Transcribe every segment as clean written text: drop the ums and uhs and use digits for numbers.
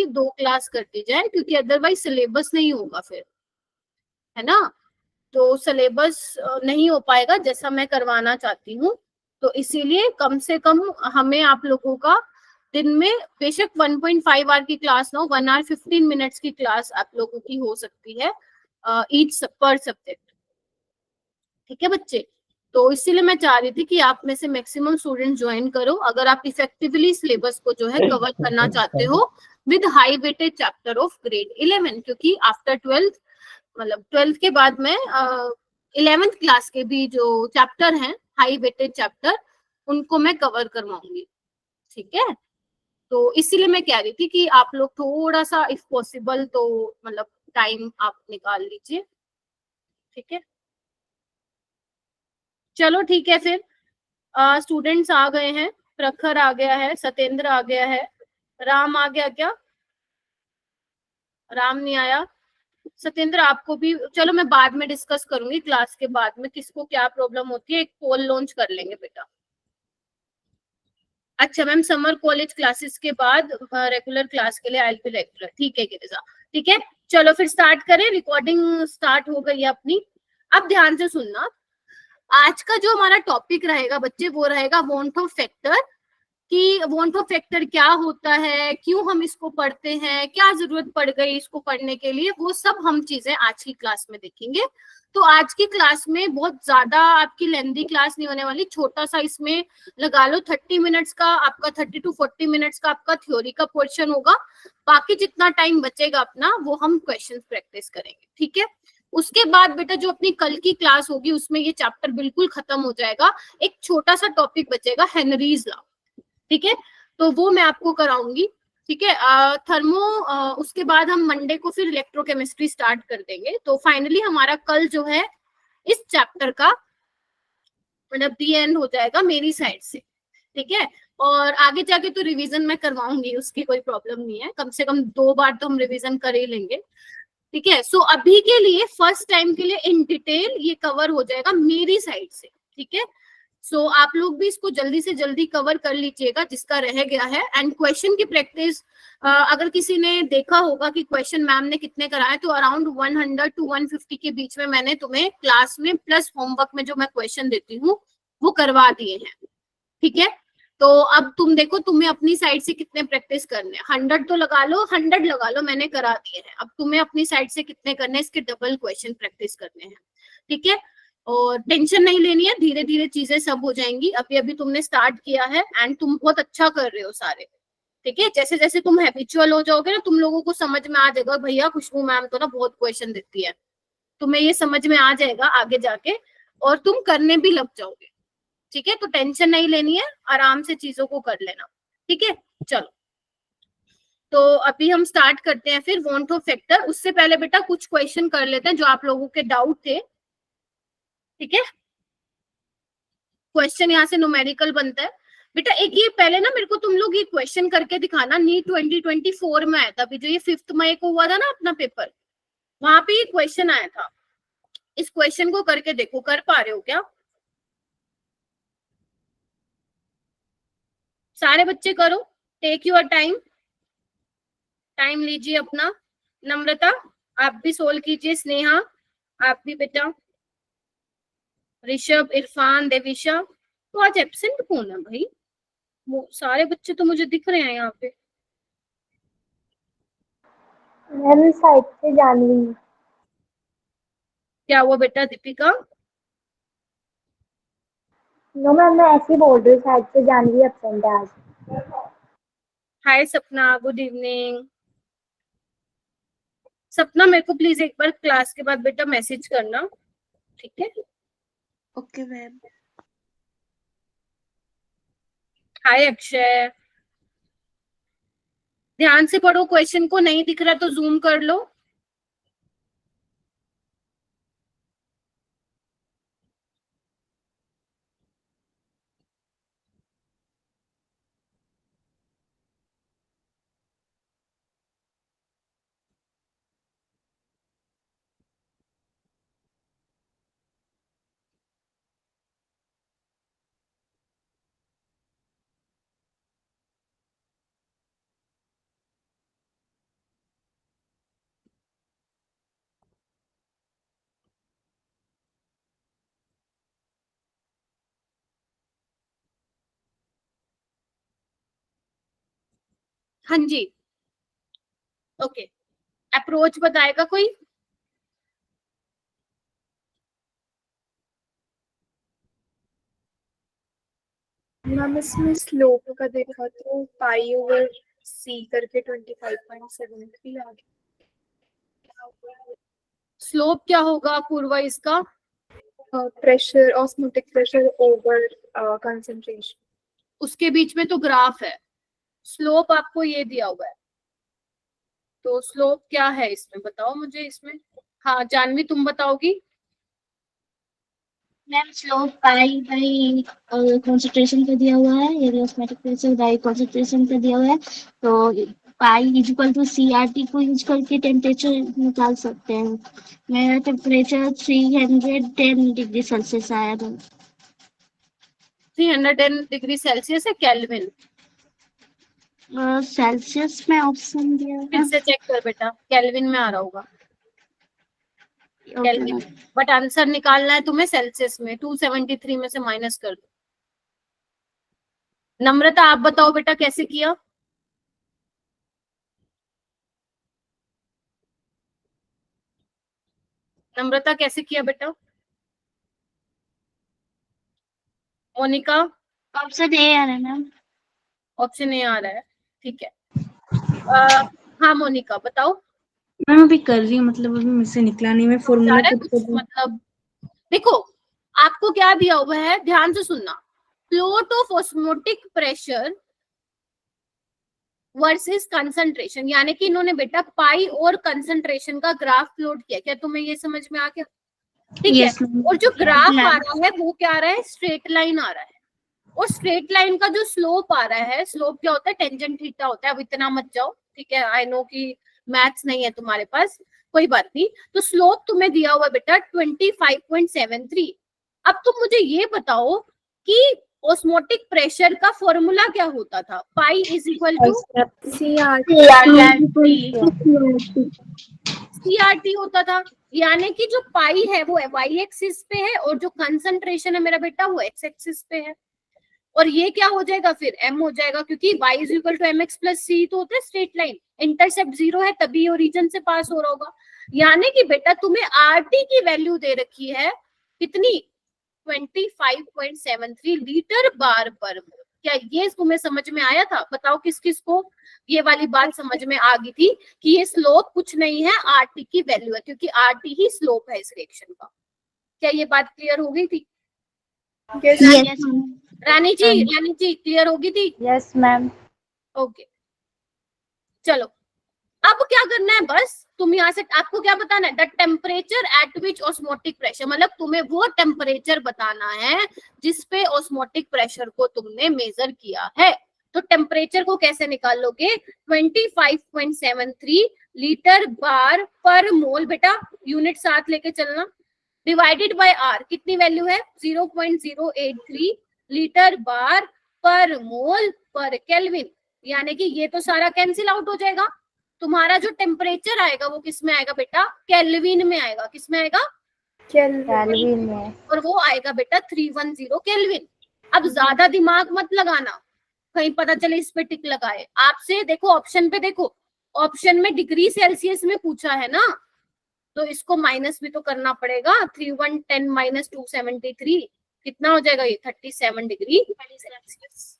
कि 2 क्लास कर दी जाए, क्योंकि अदरवाइज सिलेबस नहीं होगा फिर, है ना। तो सिलेबस नहीं हो पाएगा जैसा मैं करवाना चाहती हूँ। तो इसीलिए कम से कम हमें आप लोगों का दिन में बेशक 1.5 आवर की क्लास ना हो, 1 आवर 15 मिनट्स की क्लास आप लोगों की हो सकती है ईच पर सब्जेक्ट। ठीक है बच्चे, तो इसीलिए मैं चाह रही थी कि आप में से मैक्सिमम स्टूडेंट ज्वाइन करो, अगर आप इफेक्टिवली सिलेबस को जो है कवर करना चाहते हो with high weighted chapter of grade 11, क्योंकि आफ्टर 12th मतलब 12th के बाद में 11th क्लास के भी जो चैप्टर हैं हाई वेटेड चैप्टर, उनको मैं कवर करवाऊंगी। ठीक है, तो इसीलिए मैं कह रही थी कि आप लोग थोड़ा सा इफ पॉसिबल तो मतलब टाइम आप निकाल लीजिए। ठीक है, चलो ठीक है फिर। स्टूडेंट्स आ गए हैं, प्रखर आ गया है, सत्येंद्र आ गया है, राम आ गया क्या? राम नहीं आया। सत्येंद्र आपको भी, चलो मैं बाद में डिस्कस करूंगी क्लास के बाद में किसको क्या प्रॉब्लम होती है, एक पोल लॉन्च कर लेंगे बेटा। अच्छा मैम, समर कॉलेज क्लासेस के बाद रेगुलर क्लास के लिए आई विल बी रेगुलर। ठीक है गिरिजा, ठीक है, चलो फिर स्टार्ट करें। रिकॉर्डिंग स्टार्ट हो गई है अपनी। अब ध्यान से सुनना, आज का जो हमारा टॉपिक रहेगा बच्चे वो रहेगा वांट ऑफ फैक्टर, कि वांट ऑफ फैक्टर क्या होता है, क्यों हम इसको पढ़ते हैं, क्या जरूरत पड़ गई इसको पढ़ने के लिए, वो सब हम चीजें आज की क्लास में देखेंगे। तो आज की क्लास में बहुत ज्यादा आपकी लेंथी क्लास नहीं होने वाली, छोटा सा इसमें लगा लो 30 मिनट्स का आपका, 30 to 40 मिनट्स का आपका थ्योरी का पोर्शन होगा। बाकी जितना टाइम बचेगा अपना वो हम क्वेश्चन प्रैक्टिस करेंगे। ठीक है, उसके बाद बेटा जो अपनी कल की क्लास होगी उसमें ये चैप्टर बिल्कुल खत्म हो जाएगा, एक छोटा सा टॉपिक बचेगा हेनरीज लॉ। ठीक है, तो वो मैं आपको कराऊंगी। ठीक है, थर्मो उसके बाद हम मंडे को फिर इलेक्ट्रोकेमिस्ट्री स्टार्ट कर देंगे। तो फाइनली हमारा कल जो है इस चैप्टर का मतलब दी एंड हो जाएगा मेरी साइड से। ठीक है, और आगे जाके तो रिवीजन मैं करवाऊंगी, उसकी कोई प्रॉब्लम नहीं है, कम से कम 2 बार तो हम रिवीजन कर ही लेंगे। ठीक है, सो अभी के लिए फर्स्ट टाइम के लिए इन डिटेल ये कवर हो जाएगा मेरी साइड से। ठीक है, सो आप लोग भी इसको जल्दी से जल्दी कवर कर लीजिएगा जिसका रह गया है। एंड क्वेश्चन की प्रैक्टिस, अगर किसी ने देखा होगा कि क्वेश्चन मैम ने कितने कराए, तो अराउंड 100 to 150 के बीच में मैंने तुम्हें क्लास में प्लस होमवर्क में जो मैं क्वेश्चन देती हूँ वो करवा दिए हैं। ठीक है, तो अब तुम देखो तुम्हें अपनी साइड से कितने प्रैक्टिस करने हैं, 100 तो लगा लो, 100 लगा लो, मैंने करा दिए हैं। अब तुम्हें अपनी साइड से कितने करने हैं, इसके डबल क्वेश्चन प्रैक्टिस करने हैं। ठीक है, और टेंशन नहीं लेनी है, धीरे धीरे चीजें सब हो जाएंगी, अभी अभी तुमने स्टार्ट किया है एंड तुम बहुत अच्छा कर रहे हो सारे। ठीक है, जैसे जैसे तुम हैबिचुअल हो जाओगे ना, तुम लोगों को समझ में आ जाएगा भैया खुशबू मैम तो ना बहुत क्वेश्चन देती है, तुम्हें ये समझ में आ जाएगा आगे जाके, और तुम करने भी लग जाओगे। ठीक है, तो टेंशन नहीं लेनी है, आराम से चीजों को कर लेना। ठीक है, चलो तो अभी हम स्टार्ट करते हैं फिर वांट ऑफ फैक्टर। उससे पहले बेटा कुछ क्वेश्चन कर लेते हैं जो आप लोगों के डाउट थे। ठीक है, क्वेश्चन यहाँ से न्यूमेरिकल बनता है बेटा। एक ये पहले ना मेरे को तुम लोग ये क्वेश्चन करके दिखाना, नीट 2024 में आया था अभी, जो ये 5 मई को हुआ था ना अपना पेपर, वहां पे ये क्वेश्चन आया था। इस क्वेश्चन को करके देखो, कर पा रहे हो क्या सारे बच्चे? करो, टेक योर टाइम, टाइम लीजिए अपना। नम्रता आप भी सोल्व कीजिए, स्नेहा आप भी बेटा, ऋषभ, इरफान, देविशा। तो आज एब्सेंट कौन है भाई? वो सारे बच्चे तो मुझे दिख रहे हैं यहाँ पे। मैम साइड से जानवी। क्या हुआ बेटा दीपिका? नो मैम, मैं ऐसे ही बोल रही हूँ, साइड से जानवी एब्सेंट है आज। हाय सपना, गुड इवनिंग। सपना मेरे को प्लीज एक बार क्लास के बाद बेटा मैसेज करना। ठीक है, ओके मैम। हाय अक्षय। ध्यान से पढ़ो, क्वेश्चन को नहीं दिख रहा तो जूम कर लो। हाँ जी, ओके। अप्रोच बताएगा कोई? मैम इसमें स्लोप का देखा तो पाई ओवर सी करके 25.73 आ गया। स्लोप क्या होगा पूर्वा इसका? Pressure, osmotic pressure over concentration. उसके बीच में तो ग्राफ है, स्लोप आपको ये दिया हुआ है, तो स्लोप क्या है इसमें बताओ मुझे इसमें। हाँ जानवी तुम बताओगी। Ma'am slope pi by concentration का दिया हुआ है, ये ऑस्मोटिक प्रेशर बाई कंसंट्रेशन का दिया हुआ है, तो पाई इक्वल टू CRT को यूज करके टेम्परेचर निकाल सकते हैं। मेरा टेम्परेचर 310 डिग्री सेल्सियस आया था। 310 डिग्री सेल्सियस है केल्विन? सेल्सियस में ऑप्शन दिया फिर है। से चेक कर बेटा, केल्विन में आ रहा होगा okay kelvin, ma'am. But answer निकालना है तुम्हें सेल्सियस में। 273 में से माइनस कर दो। नम्रता आप बताओ बेटा कैसे किया? नम्रता कैसे किया बेटा? मोनिका? ऑप्शन ए आ रहा है मैम। ऑप्शन ए आ रहा है, ठीक है। हाँ मोनिका बताओ। मैम अभी कर रही हूँ, मतलब अभी मुझसे निकला नहीं, मैं जा फॉर्मूला रहा है पुट कर कुछ रही हूँ। मतलब, देखो आपको क्या दिया हुआ है, ध्यान से सुनना। Float of osmotic pressure versus concentration, यानी कि इन्होंने बेटा पाई और कंसंट्रेशन का ग्राफ प्लॉट किया। क्या तुम्हें ये समझ में आ गया? ठीक है। Yes ma'am. और जो ग्राफ आ मैम रहा है वो क्या आ रहा है, स्ट्रेट लाइन आ रहा है। और स्ट्रेट लाइन का जो स्लोप आ रहा है, स्लोप क्या होता है, टेंजेंट थीटा होता है। अब इतना मत जाओ, ठीक है, आई नो कि मैथ्स नहीं है तुम्हारे पास, कोई बात नहीं। तो स्लोप तुम्हें दिया हुआ बेटा 25.73। अब तुम मुझे ये बताओ कि ऑस्मोटिक प्रेशर का फॉर्मूला क्या होता था? Pi is equal to CRT होता था। यानी कि जो पाई है वो वाई एक्सिस पे है और जो कंसंट्रेशन है मेरा बेटा वो एक्स एक्सिस पे है। और ये क्या हो जाएगा फिर, m हो जाएगा, क्योंकि y is equal to mx plus c तो होता है स्ट्रेट लाइन, इंटरसेप्ट 0 है तभी ओरिजिन से पास हो रहा होगा। यानी कि बेटा तुम्हें RT की वैल्यू दे रखी है कितनी, 25.73 लीटर बार पर मोल। क्या ये तुम्हें समझ में आया था? बताओ किस किस को ये वाली बात समझ में आ गई थी कि ये स्लोप कुछ नहीं है, RT की वैल्यू है, क्योंकि RT ही स्लोप है इस रिएक्शन का। क्या ये बात क्लियर हो गई थी? रानी जी क्लियर होगी थी? Yes ma'am. ओके चलो, अब क्या करना है, बस तुम यहाँ से आपको क्या बताना है, the temperature at which osmotic pressure, मतलब तुम्हें वो टेम्परेचर बताना है जिसपे ऑस्मोटिक प्रेशर को तुमने मेजर किया है। तो टेम्परेचर को कैसे निकालोगे, 25.73 लीटर बार पर मोल, बेटा यूनिट साथ लेके चलना, डिवाइडेड बाय आर, कितनी वैल्यू है 0.083 लीटर बार पर मोल पर केल्विन। यानी कि ये तो सारा कैंसिल आउट हो जाएगा। तुम्हारा जो टेम्परेचर आएगा वो किस में आएगा बेटा, केल्विन में आएगा। किस में आएगा, केल्विन में। और वो आएगा बेटा 310 केल्विन। अब ज्यादा दिमाग मत लगाना, कहीं पता चले इस पे टिक लगाए आपसे। देखो ऑप्शन पे देखो, ऑप्शन में डिग्री सेल्सियस में पूछा है ना, तो इसको माइनस भी तो करना पड़ेगा। 3110 माइनस 273 कितना हो जाएगा, ये 37 डिग्री सेल्सियस।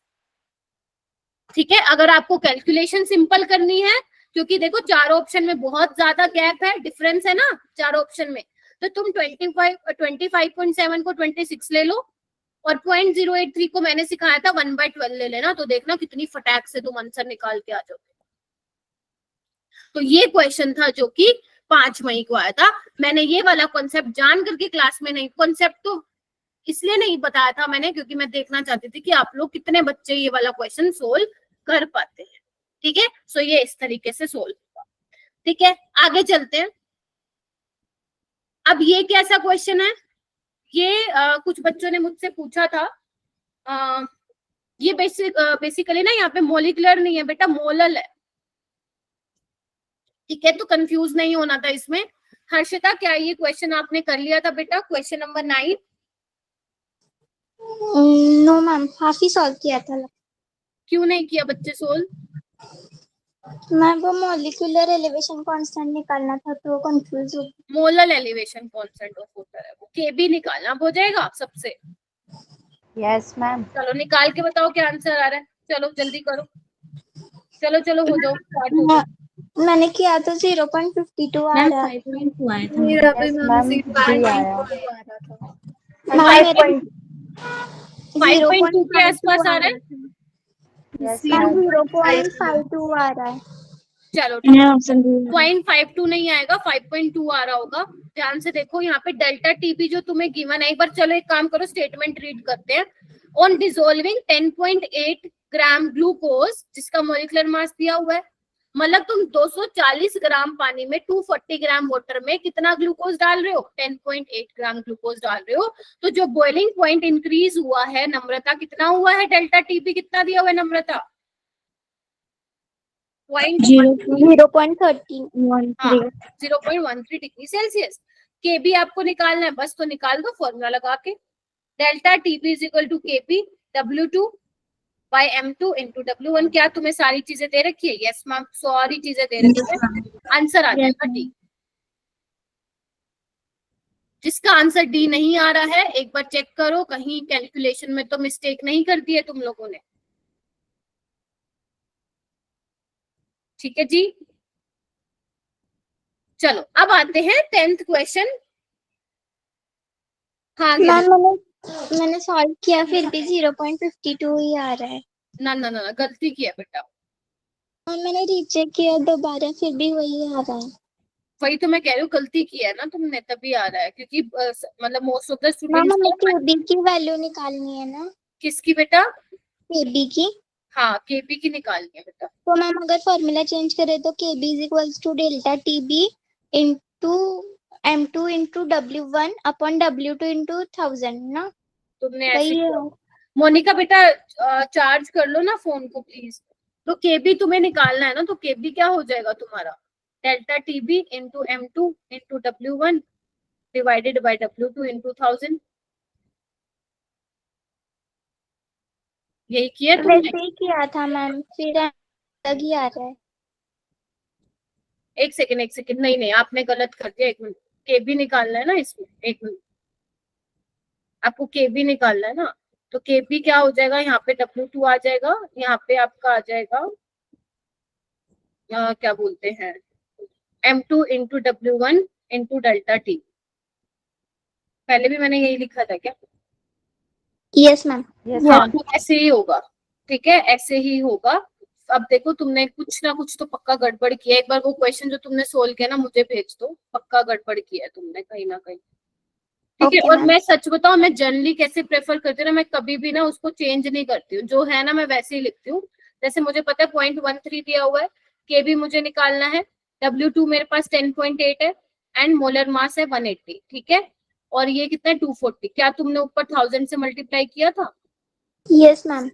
ठीक है, अगर आपको कैलकुलेशन सिंपल करनी है, क्योंकि देखो चारों ऑप्शन में बहुत ज्यादा गैप है, डिफरेंस है ना चारों ऑप्शन में, तो तुम 25.7 को 26 ले लो और 0.083 को मैंने सिखाया था 1/12 ले लेना, तो देखना कितनी फटाक से तुम आंसर निकाल के आ जाओगे। तो ये क्वेश्चन था जो कि 5 मई को आया था। मैंने ये वाला कॉन्सेप्ट जान करके क्लास में नहीं, कॉन्सेप्ट तो इसलिए नहीं बताया था मैंने क्योंकि मैं देखना चाहती थी कि आप लोग कितने बच्चे ये वाला क्वेश्चन सोल्व कर पाते हैं। ठीक है, सो ये इस तरीके से सोल्व होगा। ठीक है, आगे चलते हैं। अब ये कैसा क्वेश्चन है, ये कुछ बच्चों ने मुझसे पूछा था। ये बेसिकली ना यहाँ पे मोलिकुलर नहीं है बेटा, मोलल है। ठीक है, तो कंफ्यूज नहीं होना था इसमें। हर्षिता क्या ये क्वेश्चन आपने कर लिया था बेटा, question number 9? No ma'am, half ही सॉल्व किया था। क्यों नहीं किया बच्चे सोल्व? मैं वो मॉलिक्यूलर एलिवेशन कांस्टेंट निकालना था तो कंफ्यूज हो गई। Molar elevation constant of water है वो, केबी निकालना हो जाएगा सबसे। Yes ma'am. चलो निकाल के बताओ क्या आंसर आ रहा है, चलो जल्दी करो, चलो चलो हो जाओ, स्टार्ट हो जाओ। मैंने किया तो 0.52 आ मैम रहा है। 5.2 आया था। मेरा भी यस मैम मैम, 0.2 आया। आ रहा था। मैम मेरे 5.2 के आसपास आ रहा है। Yes ma'am ma'am. 0.52 आ रहा है। चलो मैं ऑप्शन दूंगा। 0.52 नहीं आएगा, 5.2 आ रहा होगा। ध्यान से देखो यहाँ पे डेल्टा टीपी जो तुम्हें गिवन है, एक बार चलो एक काम करो, स्टेटमेंट रीड करते हैं। ऑन डिसोल्विंग 10.8 ग्राम ग्लूकोज, जिसका मोलिकुलर मास दिया हुआ है, मतलब तुम 240 ग्राम पानी में 240 ग्राम वाटर में कितना ग्लूकोज डाल रहे हो, 10.8 ग्राम ग्लूकोज डाल रहे हो। तो जो बॉइलिंग पॉइंट इंक्रीज हुआ है नम्रता, कितना हुआ है, डेल्टा टीपी कितना दिया हुआ है नम्रता, 0.13 0.13 डिग्री सेल्सियस। के बी आपको निकालना है, बस तो निकाल दो फॉर्मूला लगा के। Delta TP is equal to KP W2 by M2 into W1। क्या तुम्हें सारी चीजें दे रखी है? यस मैम, सारी चीजें दे रखी है, आंसर आ जाएगा डी। जिसका आंसर डी नहीं आ रहा है एक बार चेक करो, कहीं कैलकुलेशन में तो मिस्टेक नहीं कर दी है तुम लोगों ने। ठीक है जी, चलो अब आते हैं 10th क्वेश्चन। हाँ मैम मैंने सॉल्व किया फिर भी 0.52 ही आ रहा है। ना ना ना, गलती किया बेटा। मैम मैंने रीचेक किया दोबारा फिर भी वही आ रहा है। वही तो मैं कह रही हूँ, गलती की है ना तुमने, तभी आ रहा है, क्योंकि मतलब most of the ma'am students. हमें केबी की वैल्यू निकालनी है ना, किसकी बेटा? केबी की। हाँ केपी की निकालनी है बेटा। तो मैम अगर फॉर्मूला चेंज करें तो KB is equals to delta TB into M2 into W1 upon W2 into 1000 ना, तुमने ऐसे वही है। किया। मोनिका बेटा चार्ज कर लो ना फोन को प्लीज। तो केबी तुम्हें निकालना है ना, तो केबी क्या हो जाएगा तुम्हारा, delta TB into M2 into W1 divided by W2 into 1000। यही किया तुमने? वैसे ही किया था मैम, फिर अलग ही आ रहा है। एक सेकंड, नहीं नहीं आपने गलत कर दिया, एक मिनट। केबी निकालना है ना इसमें, एक मिनट, आपको केबी निकालना है ना। तो केबी क्या हो जाएगा, यहाँ पे W2 आ जाएगा, यहाँ पे आपका आ जाएगा क्या बोलते हैं M2 into W1 into delta T. पहले भी मैंने यही लिखा था क्या? Yes ma'am. हाँ तो ऐसे ही होगा, ठीक है ऐसे ही होगा। अब देखो तुमने कुछ ना कुछ तो पक्का गड़बड़ किया, एक बार वो क्वेश्चन जो तुमने सोल्व किया ना मुझे भेज दो, पक्का गड़बड़ किया है तुमने कहीं ना कहीं। ठीक है, Okay, और ma'am. मैं सच बताऊं, मैं जनरली कैसे प्रेफर करती हूँ ना, मैं कभी भी ना उसको चेंज नहीं करती हूँ, जो है ना मैं वैसे ही लिखती हूँ। जैसे मुझे पता है 0.13 दिया हुआ है, के भी मुझे निकालना है, W2 मेरे पास 10.8 है एंड मोलर मास है 180, ठीक है। और ये कितना है 240, क्या तुमने ऊपर 1000 से मल्टीप्लाई किया था? Yes ma'am.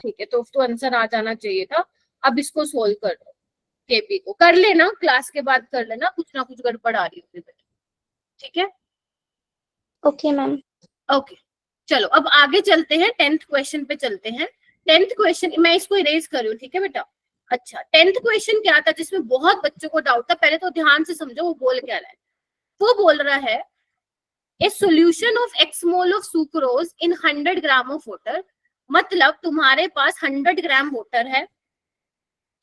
ठीक है, तो आंसर आ जाना चाहिए था। अब इसको सोल्व कर दो, केपी को कर लेना, क्लास के बाद कर लेना, कुछ ना कुछ गड़बड़ आ रही होगी, ठीक है। Okay ma'am. ओके चलो अब आगे चलते हैं, 10th क्वेश्चन पे चलते हैं। 10th क्वेश्चन मैं इसको इरेज कर रही हूँ, ठीक है बेटा। अच्छा 10th क्वेश्चन क्या था जिसमें बहुत बच्चों को डाउट था, पहले तो ध्यान से समझो वो बोल क्या रहा है। वो बोल रहा है a solution of x mole of sucrose in 100 gram of water, मतलब तुम्हारे पास 100 ग्राम वाटर है,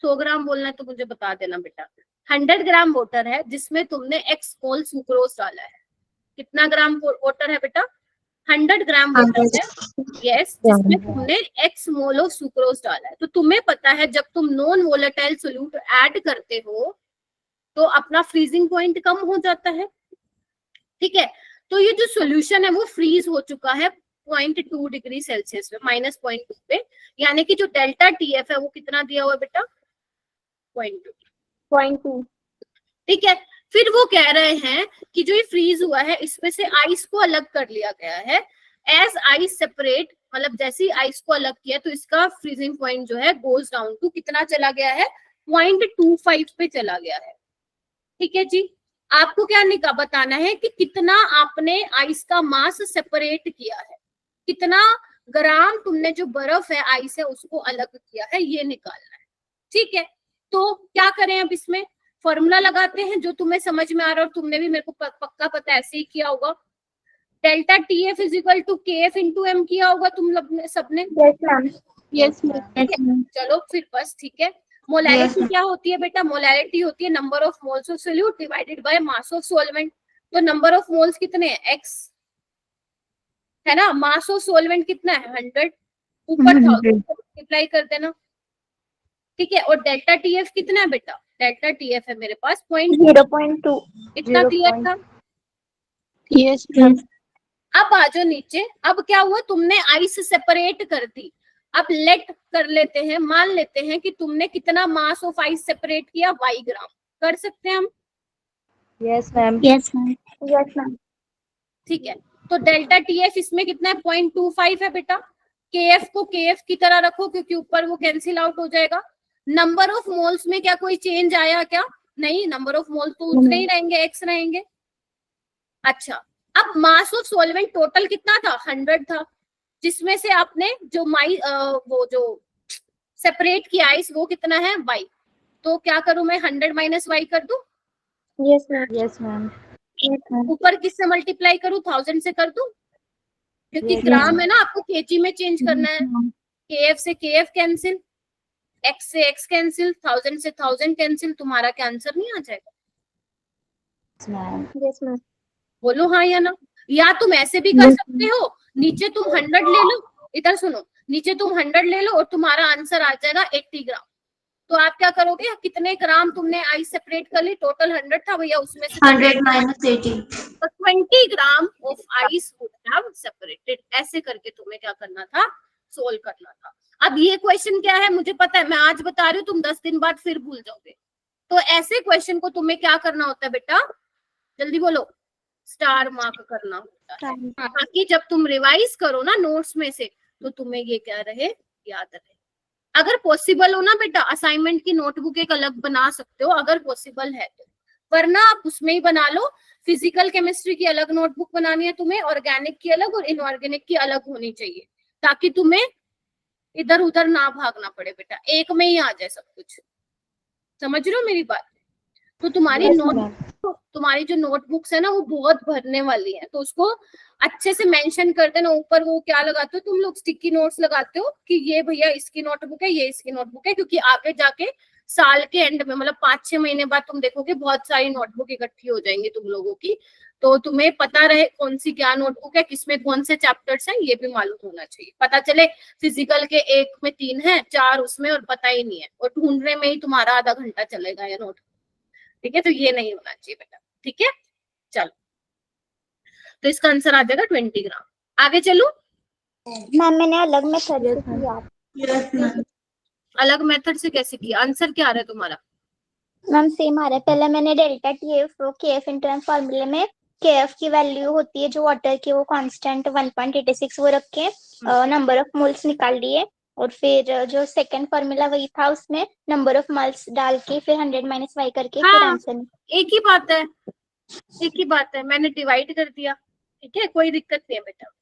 100 ग्राम बोलना है तो मुझे बता देना बेटा। 100 ग्राम वाटर है जिसमें तुमने x मोल सुक्रोज डाला है, कितना ग्राम वाटर है बेटा? 100 ग्राम वाटर है, यस, जिसमें तुमने x मोल ऑफ सुक्रोज डाला है। तो तुम्हें पता है जब तुम नॉन वोलेटाइल सोल्यूट ऐड करते हो तो अपना फ्रीजिंग पॉइंट कम हो जाता है, ठीक है। तो ये जो सोल्यूशन है वो फ्रीज हो चुका है 0.2 डिग्री सेल्सियस पे, -0.2 पे, यानी कि जो डेल्टा TF है वो कितना दिया हुआ है बेटा? 0.2, ठीक है। फिर वो कह रहे हैं कि जो ये फ्रीज हुआ है इसमें से आइस को अलग कर लिया गया है, एज आइस सेपरेट, मतलब जैसे ही आइस को अलग किया तो इसका फ्रीजिंग पॉइंट जो है गोज डाउन टू कितना चला गया है? 0.25 पे चला गया है, ठीक है जी। आपको क्या बताना है कि कितना आपने आइस का मास सेपरेट किया है, कितना ग्राम तुमने जो बर्फ है आइस है उसको अलग किया है, ये निकालना है, ठीक है। तो क्या करें अब इसमें, फॉर्मूला लगाते हैं जो तुम्हें समझ में आ रहा है और तुमने भी मेरे को पक्का पता ऐसे ही किया होगा। Delta T F is equal to K F into M किया होगा तुम लोग ने सबने। Yes, ma'am. Yes, ma'am. yes, ma'am. चलो फिर बस ठीक है। मोलैरिटी Yes, क्या होती है बेटा, मोलैरिटी होती है number of moles of solute divided by mass of solvent. तो नंबर ऑफ मोल्स कितने हैं, x है ना, मास ऑफ सॉल्वेंट कितना है 100, ऊपर 1000 मल्टीप्लाई कर देना, ठीक है। और डेल्टा टी एफ कितना है बेटा, डेल्टा टी एफ है मेरे पास 0.2. इतना क्लियर था। Yes, ma'am. अब आ जाओ नीचे, अब क्या हुआ, तुमने आइस सेपरेट कर दी। अब लेट कर लेते हैं, मान लेते हैं कि तुमने कितना मास ऑफ आइस सेपरेट किया, y ग्राम। कर सकते हैं हम, Yes, ma'am. Yes, ma'am. Yes, ma'am. ठीक है। तो डेल्टा टी एफ इसमें कितना है 0.25 है बेटा। के एफ को के एफ की तरह रखो क्योंकि ऊपर वो कैंसिल आउट हो जाएगा। नंबर ऑफ मोल्स में क्या कोई चेंज आया क्या, नहीं, नंबर ऑफ मोल्स तो उतने ही रहेंगे, x रहेंगे। अच्छा, अब मास ऑफ सॉल्वेंट टोटल कितना था 100 था, जिसमें से आपने जो वो जो सेपरेट किया आइस वो कितना है y। तो क्या करूं मैं, 100 माइनस y कर दूं, Yes, ma'am. Yes, ma'am. Yes, ma'am. ऊपर किससे मल्टीप्लाई करूं, 1000 से कर दूं, क्योंकि Yes, ग्राम है ना, आपको केजी में चेंज करना है। के एफ से के एफ कैंसिल, x से x कैंसिल, 1000 से 1000 कैंसिल, तुम्हारा क्या आंसर नहीं आ जाएगा। Yes, ma'am. Yes, ma'am. बोलो हाँ या ना। या तुम ऐसे भी कर सकते हो, नीचे तुम 100 ले लो, इधर सुनो, नीचे तुम 100 ले लो और तुम्हारा आंसर आ जाएगा 80 ग्राम। तो आप क्या करोगे, कितने ग्राम तुमने आइस सेपरेट कर ली, टोटल 100 था भैया, उसमें से 100 minus 80. तो 20 gram of ice would have separated. ऐसे करके तुम्हें क्या करना था, सोल्व करना था। अब ये क्वेश्चन क्या है मुझे पता है, मैं आज बता रही हूँ, तुम 10 दिन बाद फिर भूल जाओगे। तो ऐसे क्वेश्चन को तुम्हें क्या करना होता है बेटा, जल्दी बोलो, स्टार मार्क करना होता है, ताकि जब तुम रिवाइज करो ना नोट्स में से तो तुम्हें ये क्या रहे, याद रहे। अगर पॉसिबल हो ना बेटा, असाइनमेंट की नोटबुक एक अलग बना सकते हो अगर पॉसिबल है तो, वरना आप उसमें ही बना लो। फिजिकल केमिस्ट्री की अलग नोटबुक बनानी है तुम्हें, ऑर्गेनिक की अलग और इनऑर्गेनिक की अलग होनी चाहिए, ताकि तुम्हें इधर उधर ना भागना पड़े बेटा, एक में ही आ जाए सब कुछ। समझ रहे हो मेरी बात। तो तुम्हारी Yes, नोट ma'am. तुम्हारी जो नोटबुक्स है ना वो बहुत भरने वाली है, तो उसको अच्छे से मेंशन कर देना। ऊपर वो क्या लगाते हो तुम लोग, स्टिकी नोट्स लगाते हो कि ये भैया इसकी नोटबुक है, ये इसकी नोटबुक है, क्योंकि आगे जाके साल के एंड में मतलब 5-6 महीने बाद तुम देखोगे बहुत सारी नोटबुक इकट्ठी हो जाएंगी तुम लोगों की। तो तुम्हें पता रहे कौन सी क्या नोटबुक है, किसमें कौन से चैप्टर्स हैं, ये भी मालूम होना चाहिए। पता चले फिजिकल के 1 में 3 है, 4 उसमें और पता ही नहीं है, और ढूंढने में ही तुम्हारा आधा घंटा चलेगा ये नोट, ठीक है। तो ये नहीं होना चाहिए बेटा, ठीक है। चलो, तो इसका आंसर आ जाएगा 20 ग्राम। आगे चलो, मैम मैंने अलग मेथड से किया। Yes, ma'am. अलग मेथड से कैसे किया, आंसर क्या आ रहा है तुम्हारा, मैम सेम आ रहा है। पहले मैंने डेल्टा टी एफ के एफ इंटरनल फार्मूले में के एफ की वैल्यू होती है जो वाटर की, वो कांस्टेंट 1.86 वो रख के नंबर ऑफ मोल्स निकाल लिए, और फिर जो सेकंड फार्मूला वही था, उसमें नंबर ऑफ मोल्स डाल के फिर 100 माइनस वाई करके फिर हाँ, आंसर। एक ही बात है, एक ही बात है, मैंने डिवाइड कर दिया, ठीक है, कोई दिक्कत नहीं है बेटा।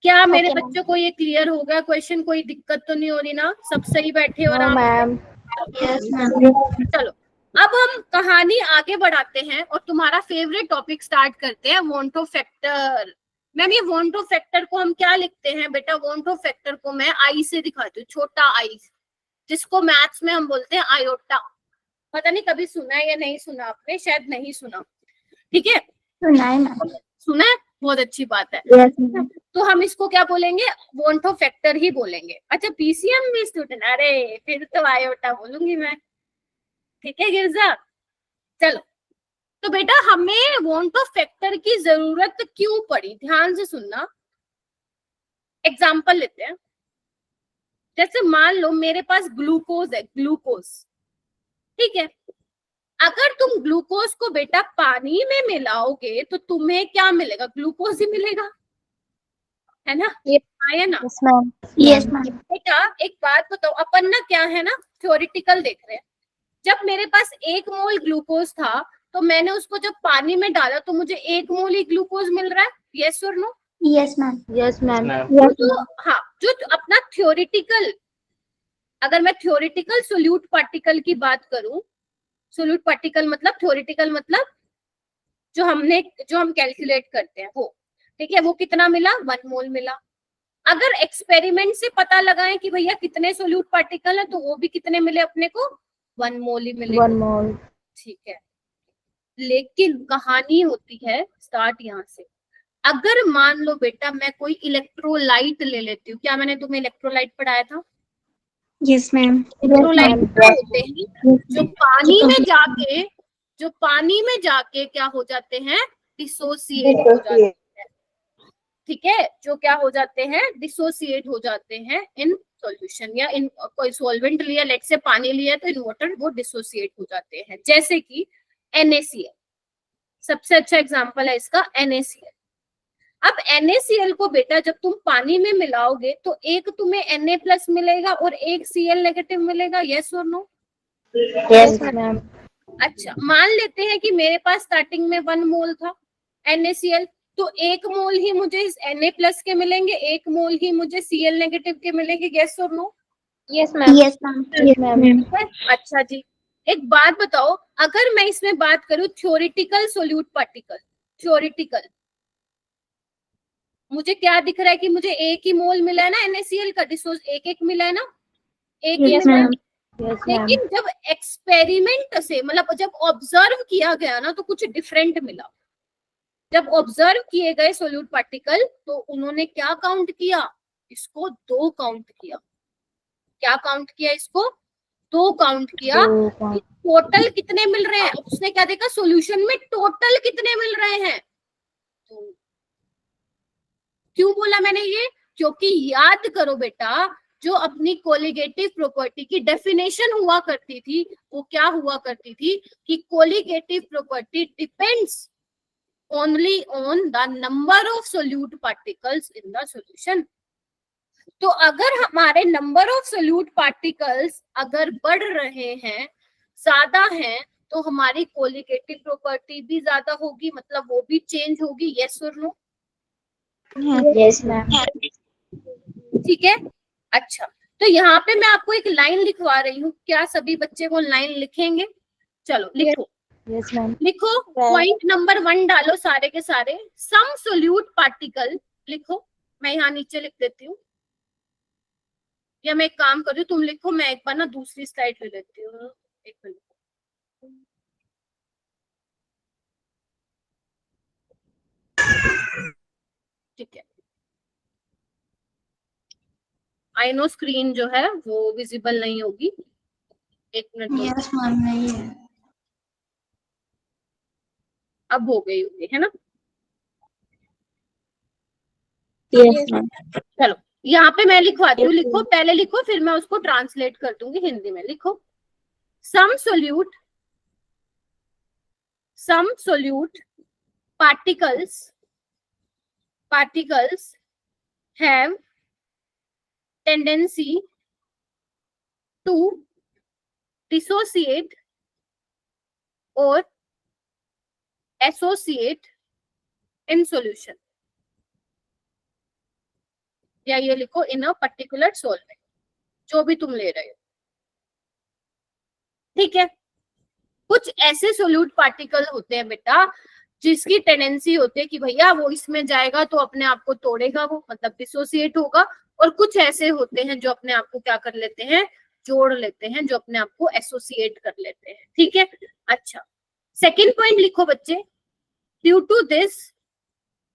क्या मेरे Okay, बच्चों को ये क्लियर हो गया क्वेश्चन, कोई दिक्कत तो नहीं हो रही ना, सब सही बैठे हो No, आराम ma'am. Yes, ma'am. चलो अब हम कहानी आगे बढ़ाते हैं और तुम्हारा फेवरेट टॉपिक स्टार्ट करते हैं, वांट ऑफ फैक्टर। मैम ये वांट ऑफ फैक्टर को हम क्या लिखते हैं बेटा, वांट ऑफ फैक्टर को मैं आई से दिखाती हूँ, छोटा आई, जिसको मैथ्स में हम बोलते हैं आयोटा। पता नहीं कभी सुना है या नहीं सुना आपने, शायद नहीं सुना, ठीक है। सुना है मैम। सुना है, बहुत अच्छी बात है। Yes, ma'am. तो हम इसको क्या बोलेंगे, वांट ऑफ फैक्टर ही बोलेंगे। अच्छा पीसीएम में स्टूडेंट, अरे फिर तो आयोटा बोलूंगी मैं, ठीक है गिरजा। चलो, तो बेटा हमें वांट ऑफ फैक्टर की जरूरत क्यों पड़ी, ध्यान से सुनना। एग्जाम्पल लेते हैं, जैसे मान लो मेरे पास ग्लूकोज है, ग्लूकोज, ठीक है। अगर तुम ग्लूकोज को बेटा पानी में मिलाओगे तो तुम्हें क्या मिलेगा, ग्लूकोज ही मिलेगा, है ना, आया ना। Yes, ma'am. Yes, ma'am. बेटा एक बात बताओ, अपन ना क्या है ना थ्योरेटिकल देख रहे हैं। जब मेरे पास 1 मोल ग्लूकोज था तो मैंने उसको जब पानी में डाला तो मुझे 1 मोल ही ग्लूकोज मिल रहा है, yes or no. Yes, ma'am. Yes, ma'am. तो हाँ, जो अपना थ्योरेटिकल अगर मैं थ्योरेटिकल सोल्यूट पार्टिकल की बात करूं, सोल्यूट पार्टिकल मतलब थ्योरेटिकल मतलब जो हम कैलकुलेट करते हैं वो, ठीक है, वो कितना मिला, 1 मोल मिला। अगर एक्सपेरिमेंट से पता लगाएं कि भैया कितने सोल्यूट पार्टिकल है, तो वो भी कितने मिले अपने को, 1 मोल ही मिले। 1 मोल। ठीक है, लेकिन कहानी होती है स्टार्ट यहाँ से। अगर मान लो बेटा मैं कोई इलेक्ट्रोलाइट ले लेती हूँ, क्या मैंने तुम्हें इलेक्ट्रोलाइट पढ़ाया था? Yes ma'am. इलेक्ट्रोलाइट क्या होते हैं, जो पानी में जाके क्या हो जाते हैं, डिसोसिएट हो जाते हैं। ठीक है, जो क्या हो जाते हैं, डिसोसिएट हो जाते हैं इन सॉल्यूशन, या इन कोई सॉल्वेंट लिया, लेट से पानी लिया तो इन वाटर वो डिसोसिएट हो जाते हैं, जैसे कि NaCl सबसे अच्छा एग्जांपल है इसका, NaCl। अब NaCl को बेटा जब तुम पानी में मिलाओगे तो एक तुम्हें Na+ मिलेगा और एक Cl नेगेटिव मिलेगा, yes or no? Yes ma'am. अच्छा, मान लेते हैं कि मेरे पास स्टार्टिंग में 1 मोल था NaCl, तो 1 मोल ही मुझे इस Na+ के मिलेंगे, 1 मोल ही मुझे Cl नेगेटिव के मिलेंगे, yes or no? Yes ma'am. Yes ma'am. अच्छा जी, एक बात बताओ, अगर मैं इसमें बात करूं थ्योरेटिकल सोल्यूट पार्टिकल, थ्योरेटिकल, मुझे क्या दिख रहा है कि मुझे एक ही मोल मिला है ना NaCl का, एक मिला है ना, एक ही यस मिला है। मैम। Yes ma'am. लेकिन जब एक्सपेरिमेंट से मतलब जब ऑब्जर्व किया गया ना तो कुछ डिफरेंट मिला। जब ऑब्जर्व किए गए सोल्यूट पार्टिकल तो उन्होंने क्या काउंट किया, इसको 2 काउंट किया। क्या काउंट किया, इसको 2 काउंट किया। टोटल कितने मिल रहे हैं, उसने क्या देखा सॉल्यूशन में टोटल कितने मिल रहे हैं। तो क्यों बोला मैंने ये, क्योंकि याद करो बेटा, जो अपनी कोलिगेटिव प्रॉपर्टी की डेफिनेशन हुआ करती थी वो क्या हुआ करती थी कि colligative property depends only on the number of solute particles in the solution. तो अगर हमारे नंबर ऑफ सोल्यूट पार्टिकल्स अगर बढ़ रहे हैं, ज्यादा हैं, तो हमारी कोलिगेटिव प्रॉपर्टी भी ज्यादा होगी, मतलब वो भी चेंज होगी, yes or no? Yes ma'am. ठीक है, अच्छा, तो यहाँ पे मैं आपको एक लाइन लिखवा रही हूँ, क्या सभी बच्चे वो लाइन लिखेंगे? चलो लिखो। Yes ma'am. लिखो, पॉइंट नंबर 1 डालो सारे के सारे, सम सोल्यूट पार्टिकल लिखो। मैं यहाँ नीचे लिख देती हूँ, या मैं एक काम कर रही हूँ, तुम लिखो, मैं एक बार ना दूसरी स्लाइड ले लेती हूँ, एक मिनट। ठीक है, आई नो स्क्रीन जो है वो विजिबल नहीं होगी, एक मिनट। यस मैम, नहीं है। अब हो गई होगी, है ना? Yes ma'am. चलो यहाँ पे मैं लिखवाती हूँ, लिखो, पहले लिखो फिर मैं उसको ट्रांसलेट कर दूंगी हिंदी में। लिखो, some solute particles have tendency to dissociate or associate in solution, या ये लिखो इन अ पर्टिकुलर सॉल्वेंट, जो भी तुम ले रहे हो। ठीक है, कुछ ऐसे सोल्यूट पार्टिकल होते हैं बेटा जिसकी टेंडेंसी होती है कि भैया वो इसमें जाएगा तो अपने आप को तोड़ेगा, वो मतलब डिसोसिएट होगा, और कुछ ऐसे होते हैं जो अपने आप को क्या कर लेते हैं, जोड़ लेते हैं, जो अपने आप को एसोसिएट कर लेते हैं। ठीक है, अच्छा, सेकंड पॉइंट लिखो बच्चे, ड्यू टू दिस,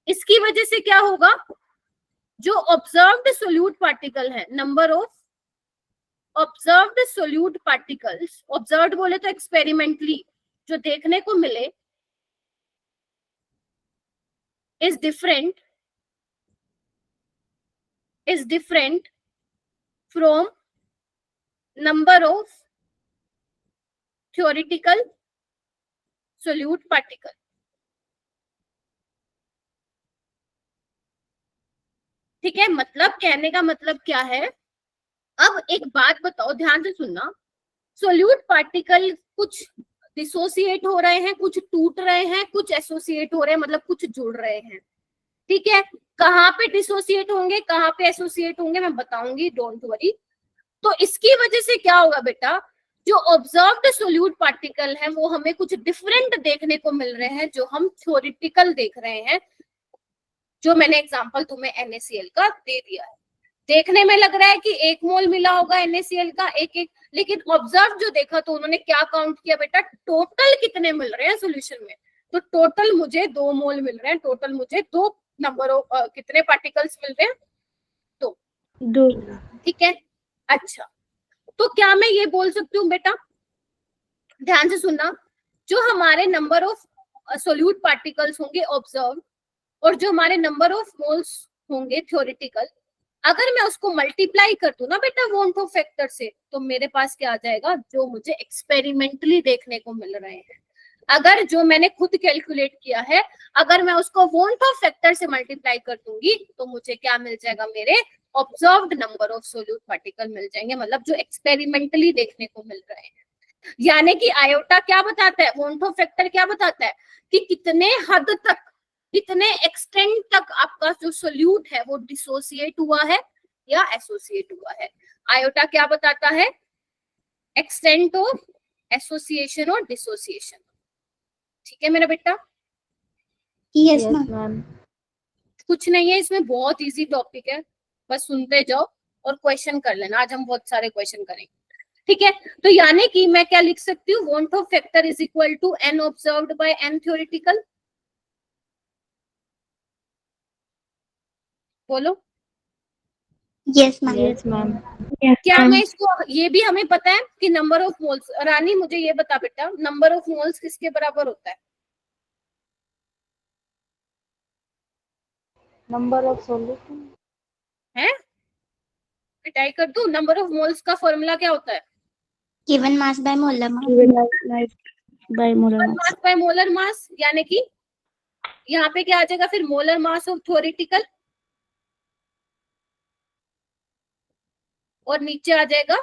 इसकी वजह से क्या होगा, जो ऑब्जर्व्ड सोल्यूट पार्टिकल है, number of observed solute particles, observed बोले तो एक्सपेरिमेंटली जो देखने को मिले, is different from number of theoretical solute particle। ठीक है, मतलब कहने का मतलब क्या है, अब एक बात बताओ, ध्यान से सुनना, सोल्यूट पार्टिकल कुछ डिसोसिएट हो रहे हैं, कुछ टूट रहे हैं, कुछ एसोसिएट हो रहे हैं, मतलब कुछ जुड़ रहे हैं। ठीक है, कहाँ पे डिसोसिएट होंगे, कहाँ पे एसोसिएट होंगे मैं बताऊंगी, डोंट वरी। तो इसकी वजह से क्या होगा बेटा, जो ऑब्जर्व्ड सोल्यूट पार्टिकल है वो हमें कुछ डिफरेंट देखने को मिल रहे हैं जो हम थ्योरेटिकल देख रहे हैं, जो मैंने एग्जांपल तुम्हें NaCl का दे दिया है। देखने में लग रहा है कि 1 मोल मिला होगा NaCl का एक एक, लेकिन ऑब्जर्व जो देखा तो उन्होंने क्या काउंट किया बेटा, टोटल कितने मिल रहे हैं सोल्यूशन में, तो टोटल मुझे 2 मोल मिल रहे हैं, टोटल मुझे 2 नंबर ऑफ कितने पार्टिकल्स मिल रहे हैं, 2। ठीक है। अच्छा, तो क्या मैं ये बोल सकती हूँ बेटा, ध्यान से सुनना, जो हमारे नंबर ऑफ सोल्यूट पार्टिकल्स होंगे ऑब्जर्व और जो हमारे नंबर ऑफ मोल्स होंगे थ्योरेटिकल, अगर मैं उसको मल्टीप्लाई कर दूं ना बेटा वॉन ऑफ फैक्टर से, तो मेरे पास क्या आ जाएगा, जो मुझे एक्सपेरिमेंटली देखने को मिल रहे हैं। अगर जो मैंने खुद कैलकुलेट किया है, अगर मैं उसको वॉन ऑफ फैक्टर से मल्टीप्लाई कर दूंगी तो मुझे क्या मिल जाएगा, मेरे observed number of solute particle मिल जाएंगे, मतलब जो एक्सपेरिमेंटली देखने को मिल रहे हैं। यानी कि आयोटा क्या बताता है, वॉन ऑफ फैक्टर क्या बताता है कि कितने हद तक, कितने एक्सटेंट तक आपका जो सोल्यूट है वो डिसोसिएट हुआ है या एसोसिएट हुआ है। आयोटा क्या बताता है, एक्सटेंट ऑफ एसोसिएशन और डिसोसिएशन। ठीक है मेरा बेटा, यस Yes, मैम। ma'am. कुछ नहीं है इसमें, बहुत इजी टॉपिक है, बस सुनते जाओ और क्वेश्चन कर लेना। आज हम बहुत सारे क्वेश्चन करेंगे, ठीक है। तो यानी कि मैं क्या लिख सकती हूँ, van't Hoff factor is equal to n observed by n theoretical. बोलो यस मैम। Yes, ma'am. क्या मैं इसको, ये भी हमें पता है कि नंबर ऑफ मोल्स, रानी मुझे ये बता बेटा, नंबर ऑफ मोल्स किसके बराबर होता है, Number of solution. हैं? ट्राई कर दूं, नंबर ऑफ मोल्स का फॉर्मूला क्या होता है, given mass by molar mass. By molar mass. Mass by molar mass, यानी कि यहाँ पे क्या आ जाएगा फिर, मोलर मास ऑफ थ्योरेटिकल, और नीचे आ जाएगा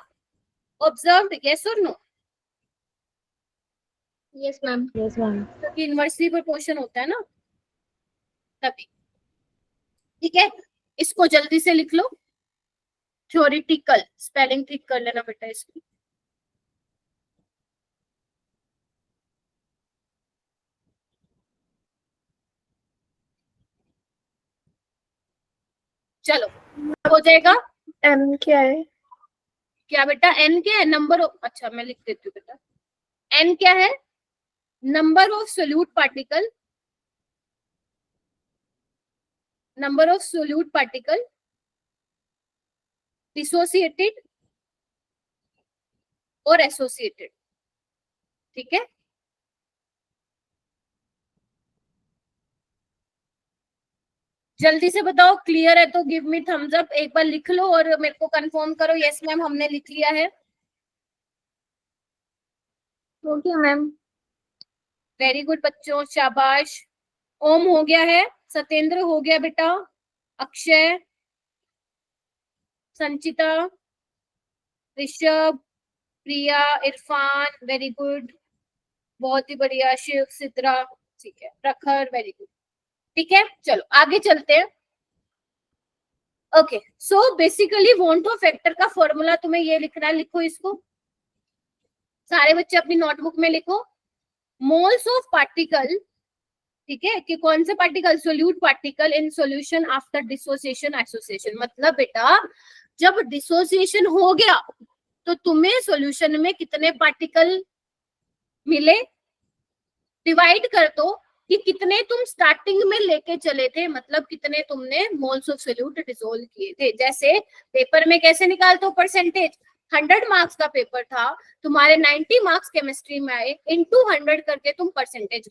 observed, yes or no, yes ma'am. Yes, ma'am. क्योंकि इनवर्सली प्रोपोर्शन होता है ना तभी। ठीक है, इसको जल्दी से लिख लो, थ्योरेटिकल स्पेलिंग ठीक कर लेना बेटा इसकी। चलो हो जाएगा, M क्या है? क्या बेटा, n क्या है, नंबर ऑफ, अच्छा मैं लिख देती हूँ बेटा, n क्या है, number of solute particle, number of solute particle dissociated और एसोसिएटेड। ठीक है, जल्दी से बताओ, क्लियर है तो गिव मी थम्स अप, एक बार लिख लो और मेरे को कंफर्म करो, यस मैम हमने लिख लिया है। Okay ma'am. वेरी गुड बच्चों, शाबाश। ओम हो गया है, सत्येंद्र हो गया बेटा, अक्षय, संचिता, ऋषभ, प्रिया, इरफान, वेरी गुड, बहुत ही बढ़िया, शिव, सिद्रा, ठीक है, प्रखर, वेरी गुड। ठीक है, चलो आगे चलते हैं। Okay, so basically want Hoff factor का फॉर्मूला तुम्हें ये लिखना है, लिखो इसको सारे बच्चे अपनी नोटबुक में लिखो, मोल्स ऑफ पार्टिकल, ठीक है, कि कौन से particle, solute particle in solution after dissociation association. मतलब बेटा जब डिसोसिएशन हो गया तो तुम्हें सॉल्यूशन में कितने पार्टिकल मिले, डिवाइड कर दो कि कितने तुम स्टार्टिंग में लेके चले थे, मतलब कितने तुमने मोल्स ऑफ सोल्यूट डिसोल्व किए थे। जैसे पेपर में कैसे निकालते हो परसेंटेज, 100 मार्क्स का पेपर था, तुम्हारे 90 मार्क्स केमिस्ट्री में आए, इनटू 100 करके तुम परसेंटेज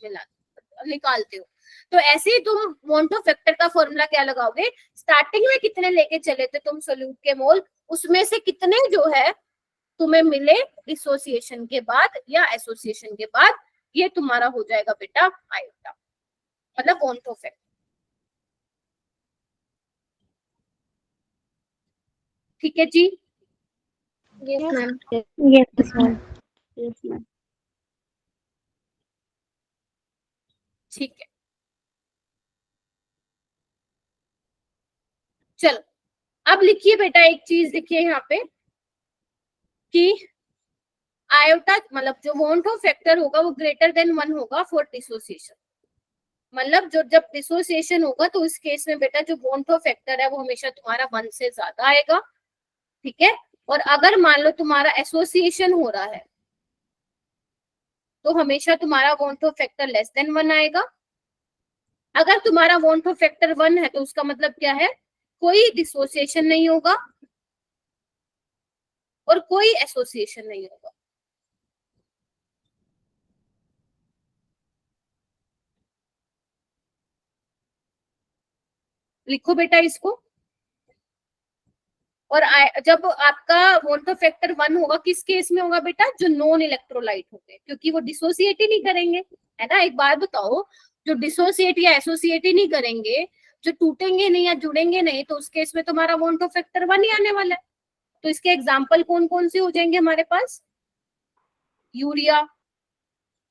निकालते हो। तो ऐसे ही तुम वॉन्ट ऑफ फैक्टर का फॉर्मूला क्या लगाओगे, स्टार्टिंग में कितने लेके चले थे तुम सोल्यूट के मोल, उसमें से कितने जो है तुम्हें मिले डिसोसिएशन के बाद या एसोसिएशन के बाद, ये तुम्हारा हो जाएगा बेटा आयोटा, मतलब वॉन्ट ऑफ फैक्टर। ठीक है जी, yes ma'am. Yes, ma'am. Yes, ma'am. ठीक है, चलो अब लिखिए बेटा, एक चीज लिखिए यहाँ पे, कि आयोटा मतलब जो वॉन्ट ऑफ फैक्टर होगा वो ग्रेटर देन 1 होगा फॉर डिसोसिएशन। मतलब जो जब डिसोसिएशन होगा तो इस केस में बेटा जो वॉन्ट ऑफ फैक्टर है वो हमेशा तुम्हारा 1 से ज्यादा आएगा, ठीक है। और अगर मान लो तुम्हारा एसोसिएशन हो रहा है तो हमेशा तुम्हारा want Hoff factor less than 1 आएगा। अगर तुम्हारा वॉन्ट ऑफ फैक्टर 1 है तो उसका मतलब क्या है, कोई डिसोसिएशन नहीं होगा और कोई एसोसिएशन नहीं होगा। लिखो बेटा इसको। और जब आपका वॉन्ट ऑफ फैक्टर 1 होगा किस केस में होगा बेटा, जो नॉन इलेक्ट्रोलाइट होंगे, क्योंकि वो डिसोसिएट ही नहीं करेंगे, है ना। एक बात बताओ, जो डिसोसिएट या एसोसिएट ही नहीं करेंगे, जो टूटेंगे नहीं या जुड़ेंगे नहीं, तो उस केस में तुम्हारा वॉन्ट ऑफ फैक्टर 1 ही आने वाला है। तो इसके एग्जाम्पल कौन कौन से हो जाएंगे हमारे पास, यूरिया,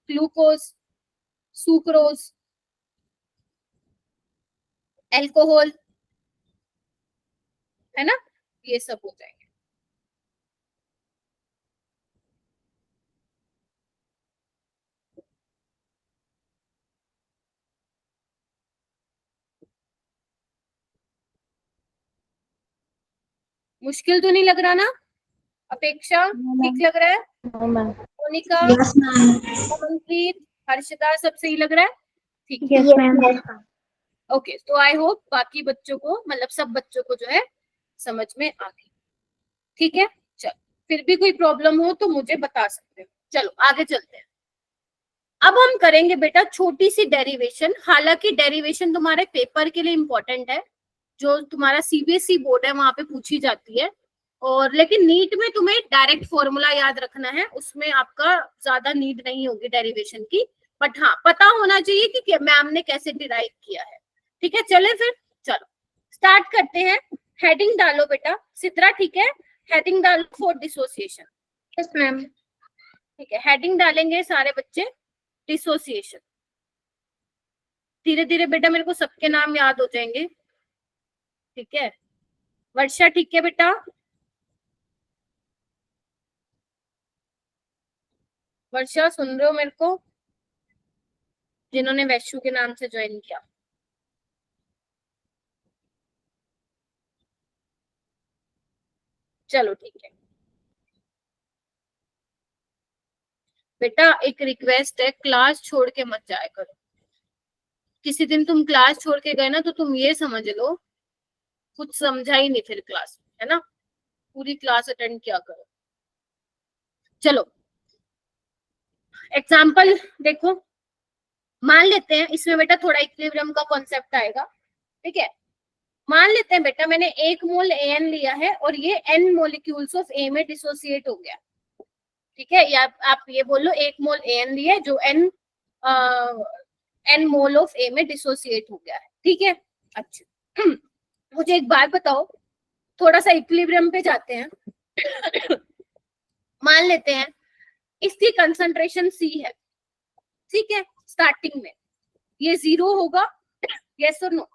ग्लूकोज, सुक्रोज, एल्कोहल, है ना, ये सब हो जाएंगे। मुश्किल तो नहीं लग रहा ना? अपेक्षा ठीक लग रहा है? Monika, yes ma'am. मनप्रीत, हर्षिता, सब सही लग रहा है? ठीक है, यस मैम। ओके। तो आई होप बाकी बच्चों को, मतलब सब बच्चों को जो है समझ में आ गई, ठीक है। चलो, फिर भी कोई प्रॉब्लम हो तो मुझे बता सकते हो। चलो आगे चलते हैं। अब हम करेंगे बेटा छोटी सी डेरिवेशन। हालांकि डेरिवेशन तुम्हारे पेपर के लिए इंपॉर्टेंट है, जो तुम्हारा सीबीएसई बोर्ड है वहां पे पूछी जाती है। और लेकिन नीट में तुम्हें डायरेक्ट फॉर्मूला याद रखना है, उसमें आपका ज्यादा नीड नहीं होगी डेरिवेशन की। बट हाँ, पता होना चाहिए कि मैम ने कैसे डिराइव किया है, ठीक है। चले फिर, चलो स्टार्ट करते हैं। हेडिंग डालो बेटा सिद्रा, ठीक है। हेडिंग डालो फॉर डिसोसिएशन। Yes ma'am. ठीक है, हेडिंग डालेंगे सारे बच्चे, डिसोसिएशन। धीरे धीरे बेटा मेरे को सबके नाम याद हो जाएंगे, ठीक है। वर्षा ठीक है बेटा? वर्षा सुन रहे हो मेरे को, जिन्होंने वैश्यू के नाम से ज्वाइन किया? चलो ठीक है बेटा, एक रिक्वेस्ट है, क्लास छोड़ के मत जाया करो। किसी दिन तुम क्लास छोड़ के गए ना तो तुम ये समझ लो कुछ समझा ही नहीं फिर क्लास में, है ना। पूरी क्लास अटेंड किया करो। चलो एग्जाम्पल देखो, मान लेते हैं इसमें बेटा थोड़ा इक्विलिब्रियम का कॉन्सेप्ट आएगा, ठीक है। मान लेते हैं बेटा मैंने 1 मोल AN लिया है और ये N मॉलिक्यूल्स ऑफ A में डिसोसिएट हो गया, ठीक है। या आप ये बोलो 1 मोल AN लिया जो N मोल ऑफ A में डिसोसिएट हो गया है, ठीक है। अच्छा मुझे एक बात बताओ, थोड़ा सा इक्विलिब्रियम पे जाते हैं। मान लेते हैं इसकी कंसंट्रेशन C है, ठीक है। स्टार्टिंग में ये 0 होगा, yes or no?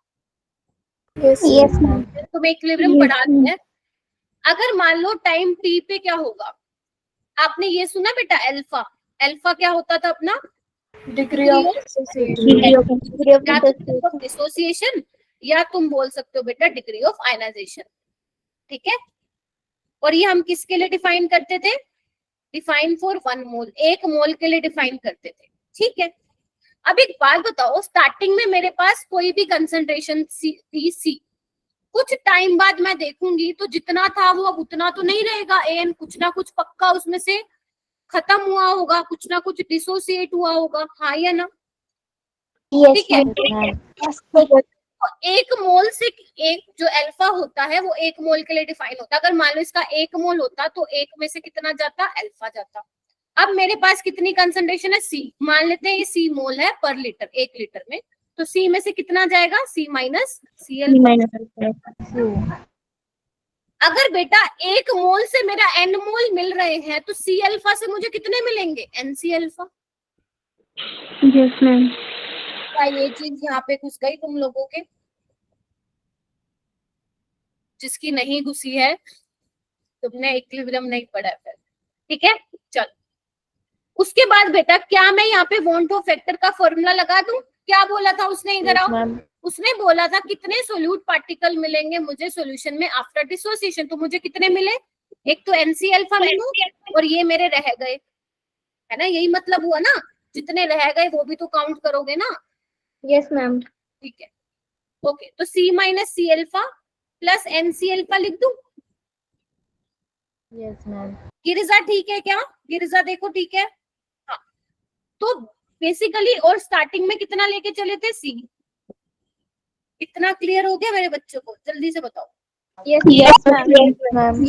Yes ma'am. तुम्हें इक्विलिब्रियम बढ़ा दिया है। अगर मान लो टाइम T पे क्या होगा, आपने ये सुना बेटा अल्फा, अल्फा क्या होता था अपना, डिग्री ऑफ डिसोसिएशन, या तुम बोल सकते हो बेटा डिग्री ऑफ आयनाइजेशन, ठीक है। और ये हम किसके लिए डिफाइन करते थे, डिफाइन फॉर 1 मोल, 1 मोल के लिए डिफाइन करते थे, ठीक है। अब एक बात बताओ, स्टार्टिंग में मेरे पास कोई भी कंसंट्रेशन थी सी, कुछ टाइम बाद मैं देखूंगी तो जितना था वो अब उतना तो नहीं रहेगा AN, कुछ ना कुछ पक्का उसमें से खत्म हुआ होगा, कुछ ना कुछ डिसोसिएट हुआ होगा, हाँ या ना? ठीक है। तो 1 मोल से एक जो अल्फा होता है वो 1 मोल के लिए डिफाइन होता है। अगर मान लो इसका 1 मोल होता तो 1 में से कितना जाता, अल्फा जाता। अब मेरे पास कितनी कंसंट्रेशन है C, मान लेते हैं ये C मोल है पर लीटर, 1 लीटर में, तो C में से कितना जाएगा, C माइनस Cl। अगर बेटा 1 मोल से मेरा N मोल मिल रहे हैं तो C अल्फा से मुझे कितने मिलेंगे, NC अल्फा। Yes ma'am. क्या ये चीज यहाँ पे घुस गई तुम लोगों के? जिसकी नहीं घुसी है तुमने इक्विलिब्रियम नहीं पढ़ा है फिर, ठीक है, चलो उसके बाद बेटा क्या मैं यहाँ पे वॉन्ट ऑफ फैक्टर का फॉर्मूला लगा दूं? क्या बोला था उसने इधर आओ? उसने बोला था कितने सोल्यूट पार्टिकल मिलेंगे मुझे सॉल्यूशन में आफ्टर डिसोसिएशन, तो मुझे कितने मिले? एक तो NC अल्फा मिलू और ये मेरे रह गए, है ना, यही मतलब हुआ ना, जितने रह गए वो भी तो काउंट करोगे ना। Yes ma'am. ठीक है, ओके, तो C minus C alpha plus NC alpha लिख दूं? Yes ma'am. गिरिजा ठीक है क्या? गिरिजा देखो ठीक है, हाँ। तो बेसिकली और स्टार्टिंग में कितना लेके चले थे? C। इतना क्लियर हो गया मेरे बच्चों को? जल्दी से बताओ यस मैम।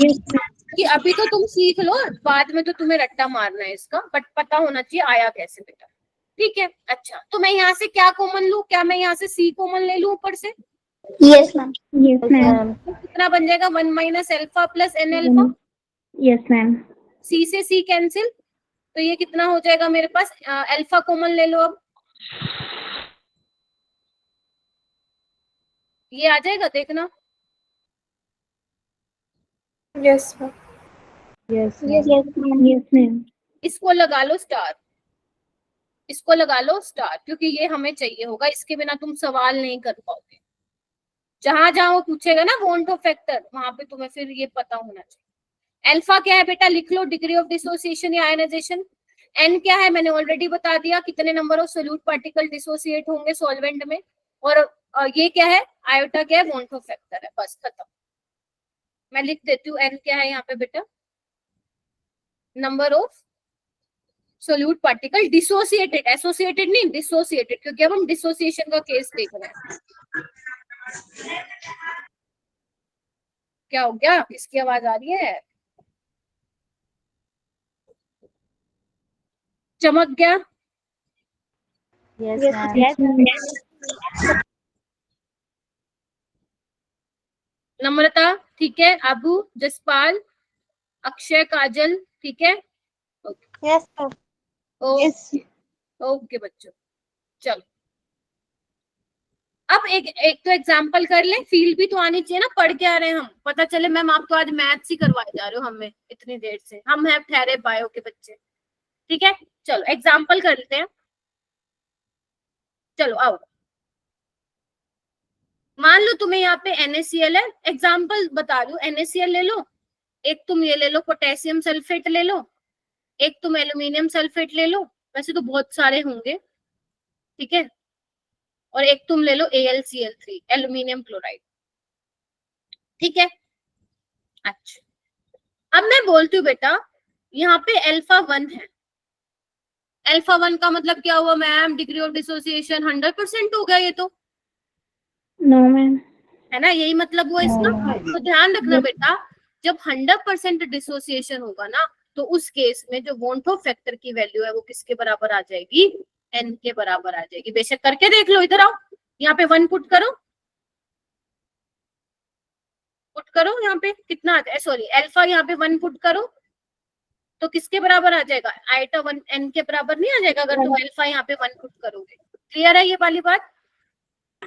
कि अभी तो तुम सीख लो, बाद में तो तुम्हें रट्टा मारना है इसका, बट पता होना चाहिए आया कैसे बेटा। ठीक है, अच्छा तो मैं यहाँ से क्या कॉमन लूं? क्या मैं यहाँ से C कॉमन ले लूं ऊपर से? Yes ma'am. Yes ma'am. तो कितना बन जाएगा? 1 minus alpha plus N alpha. Yes ma'am. C से C कैंसिल, तो ये कितना हो जाएगा मेरे पास? अल्फा कॉमन ले लो, अब ये आ जाएगा देखना। Yes ma'am. Yes ma'am. इसको लगा लो स्टार, इसको लगा लो स्टार, क्योंकि ये हमें चाहिए होगा, इसके बिना तुम सवाल नहीं कर पाओगे। जहां जहां वो पूछेगा ना वॉन्ट ऑफ फैक्टर, वहां पे तुम्हें फिर ये पता होना चाहिए। अल्फा क्या है बेटा? लिख लो, डिग्री ऑफ डिसोसिएशन या आयनाइजेशन। एन क्या है? मैंने ऑलरेडी बता दिया, कितने number of solute particle dissociate होंगे सॉल्वेंट में। और ये क्या है? आयोटा क्या है? वॉन्ट ऑफ फैक्टर है, बस खत्म। मैं लिख देती हूँ, एन क्या है यहाँ पे बेटा? Number of solute particle dissociated, associated नहीं, डिसोसिएटेड, क्योंकि अब हम डिसोसिएशन का केस देख रहे हैं। क्या हो गया? किसकी आवाज आ रही है? चमक गया? Yes ma'am. नम्रता ठीक है, अबू, जसपाल, अक्षय, काजल ठीक है, यस मैम। ओके बच्चों, चलो अब एक तो एग्जाम्पल कर ले, फील भी तो आनी चाहिए ना, पढ़ के आ रहे हैं हम, पता चले मैम आप तो आज मैथ्स ही करवाए जा रहे हो हमें इतनी देर से, हम हैं ठहरे बायो के बच्चे। ठीक है, चलो एग्जाम्पल कर लेते हैं। चलो आओ, मान लो तुम्हें यहाँ पे NaCl है, एग्जाम्पल बता रही हूँ, NaCl ले लो, एक तुम ये ले लो पोटेशियम सल्फेट ले लो, एक तुम एल्यूमिनियम सल्फेट ले लो, वैसे तो बहुत सारे होंगे, ठीक है, और एक तुम ले लो AlCl3 एल्यूमिनियम क्लोराइड। ठीक है, अच्छा अब मैं बोलती हूँ बेटा यहाँ पे अल्फा 1 है, अल्फा 1 का मतलब क्या हुआ मैम? डिग्री ऑफ डिसोसिएशन 100% हो गया ये तो, नो मैम। है ना, यही मतलब हुआ इसका। तो ध्यान रखना बेटा, जब 100% डिसोसिएशन होगा ना, तो उस केस में जो वॉन्ट ऑफ फैक्टर की वैल्यू है वो किसके बराबर आ जाएगी? N के बराबर आ जाएगी। बेशक करके देख लो, इधर आओ, यहाँ पे 1 पुट करो, यहाँ पे कितना आता है? सॉरी, अल्फा यहाँ पे 1 पुट करो तो किसके बराबर आ जाएगा? आइटा 1 N के बराबर नहीं आ जाएगा अगर तुम अल्फा यहाँ पे 1 पुट करोगे। क्लियर है ये वाली बात?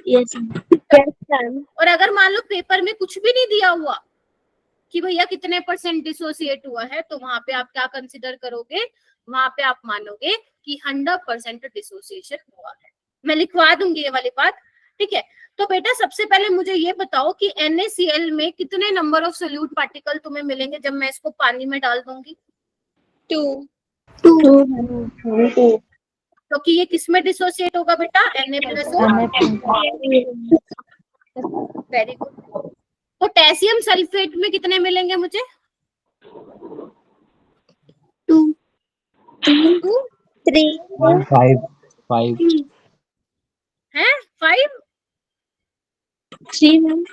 Yes ma'am. और अगर मान लो पेपर में कुछ भी नहीं दिया हुआ कि भैया कितने % डिसोसिएट हुआ है, तो वहां पे आप क्या कंसिडर करोगे? वहां पे आप मानोगे कि 100% डिसोसिएशन हुआ है। मैं लिखवा दूंगी ये वाली बात, ठीक है। तो बेटा सबसे पहले मुझे ये बताओ कि NaCl में कितने नंबर ऑफ सोल्यूट पार्टिकल तुम्हें मिलेंगे जब मैं इसको पानी में डाल दूंगी? 2। तो कि ये किस में डिसोसिएट होगा बेटा? Na+O। Very good. Potassium sulphate में कितने मिलेंगे मुझे? 2 2 3 5 है 5। 3 मैम।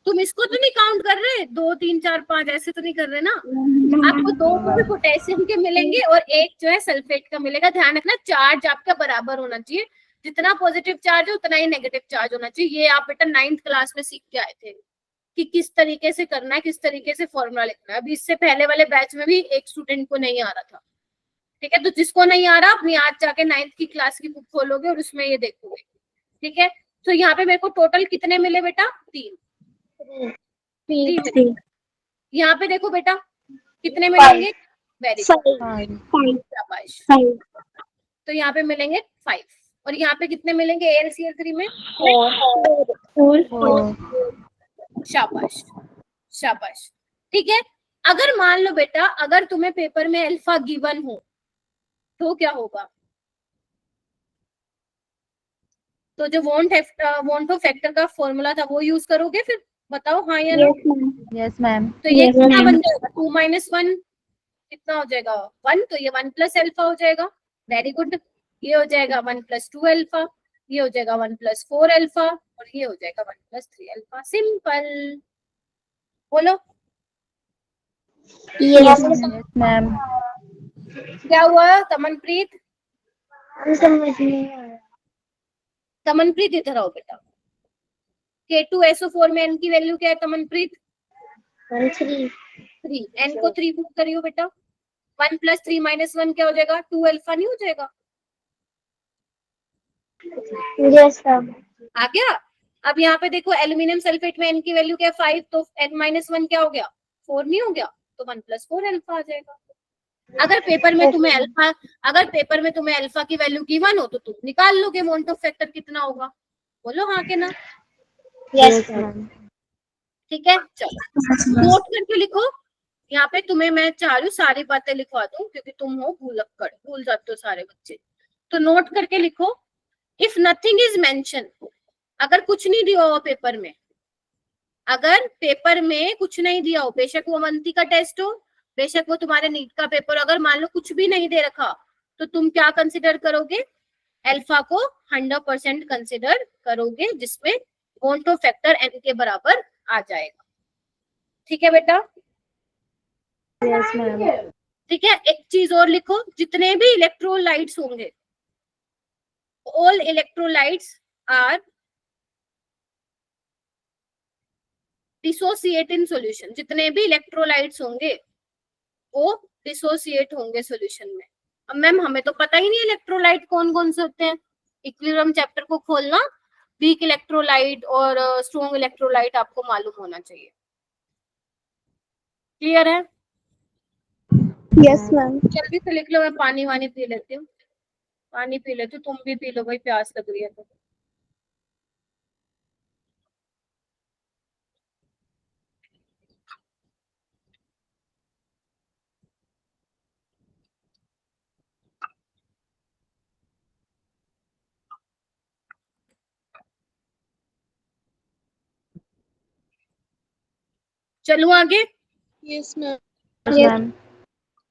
तुम इसको तो नहीं काउंट कर रहे? 2 3 4 5 ऐसे तो नहीं कर रहे ना? आपको 2 को भी पोटेशियम के मिलेंगे और एक जो है सल्फेट का मिलेगा। ध्यान रखना चार्ज आपका बराबर होना चाहिए, जितना पॉजिटिव चार्ज है उतना ही नेगेटिव चार्ज होना चाहिए। ये आप बेटा 9th क्लास में सीख के आए थे कि किस तरीके से करना है, किस तरीके से फॉर्मूला लिखना है। अभी इससे पहले वाले बैच में भी एक स्टूडेंट को नहीं आ रहा था, ठीक है। तो जिसको नहीं आ रहा अपनी आज जाके 9th की क्लास की बुक खोलोगे और उसमें ये देखोगे, ठीक है। तो यहाँ पे मेरे को टोटल कितने मिले बेटा? 3 मिले। यहाँ पे देखो बेटा कितने मिलेंगे? Very good, 5. 5. शाबाश। 5. तो यहाँ पे मिलेंगे 5 और यहाँ पे कितने मिलेंगे AlCl3 में? 4. 4. शाबाश शाबाश। ठीक है, अगर मान लो बेटा अगर तुम्हें पेपर में अल्फा गिवन हो तो क्या होगा? तो जो वॉन्ट ऑफ फैक्टर का फॉर्मूला था वो यूज करोगे फिर? बताओ हाँ या no? Yes, ma'am. Yes, ma'am. तो ये Yes, कितना ma'am. बन जाएगा? 2 - 1 कितना हो जाएगा? 1, तो ये 1 + अल्फा हो जाएगा। वेरी गुड, ये हो जाएगा 1 + 2 अल्फा, ये हो जाएगा 1 + 4 अल्फा और ये हो जाएगा 1 + 3 अल्फा। सिंपल। बोलो Yes, ma'am. Yes, ma'am. क्या हुआ तमनप्रीत? हम समझ नहीं आया. तमनप्रीत इधर आओ बेटा। K2SO4 में n की वैल्यू क्या है तमनप्रीत? 3. 3। n को 3 पुट करियो बेटा। 1 + 3 - 1 क्या हो जाएगा? 2 अल्फा नहीं हो जाएगा? Yes, ma'am. आ गया? अब यहाँ पे देखो एल्यूमिनियम सल्फेट में n की वैल्यू क्या है? 5, तो n - 1 क्या हो गया? 4 नहीं हो गया? तो 1 + 4 अल्फा आ जाएगा। अगर पेपर में तुम्हें अल्फा की वैल्यू गिवन हो तो तुम निकाल लोगे वॉन्ट ऑफ फैक्टर कितना होगा। बोलो हाँ के ना? Yes, ma'am. ठीक है, चलो नोट करके लिखो। यहाँ पे तुम्हें मैं चाह रही हूँ सारी बातें लिखवा दूं क्योंकि तुम हो भूलक्कड़, भूल जाते हो सारे बच्चे। तो नोट करके लिखो, इफ नथिंग इज मेंशन, अगर कुछ नहीं दिया हो पेपर में, अगर पेपर में कुछ नहीं दिया हो, बेशक वो मंथली का टेस्ट हो, बेशक वो तुम्हारे नीट का पेपर, अगर मान लो कुछ भी नहीं दे रखा तो तुम क्या कंसिडर करोगे? अल्फा को 100% कंसिडर करोगे जिसमें वॉन्ट ऑफ फैक्टर n के बराबर आ जाएगा। ठीक है बेटा? Yes, ma'am. ठीक है, एक चीज और लिखो, जितने भी इलेक्ट्रोलाइट्स होंगे, all electrolytes are dissociate in solution. जितने भी इलेक्ट्रोलाइट्स होंगे वो डिसोसिएट होंगे सॉल्यूशन में। अब मैम हमें तो पता ही नहीं इलेक्ट्रोलाइट कौन कौन से होते हैं। इक्विलिब्रियम चैप्टर को खोलना, वीक इलेक्ट्रोलाइट और स्ट्रॉन्ग इलेक्ट्रोलाइट आपको मालूम होना चाहिए। क्लियर है? Yes, ma'am. जल्दी से लिख लो, मैं पानी वानी पी लेती हूँ। पानी पी लेती हूँ, तुम भी पी लो भाई, प्यास लग रही है तो। चलो आगे। Yes, ma'am. Yes, ma'am.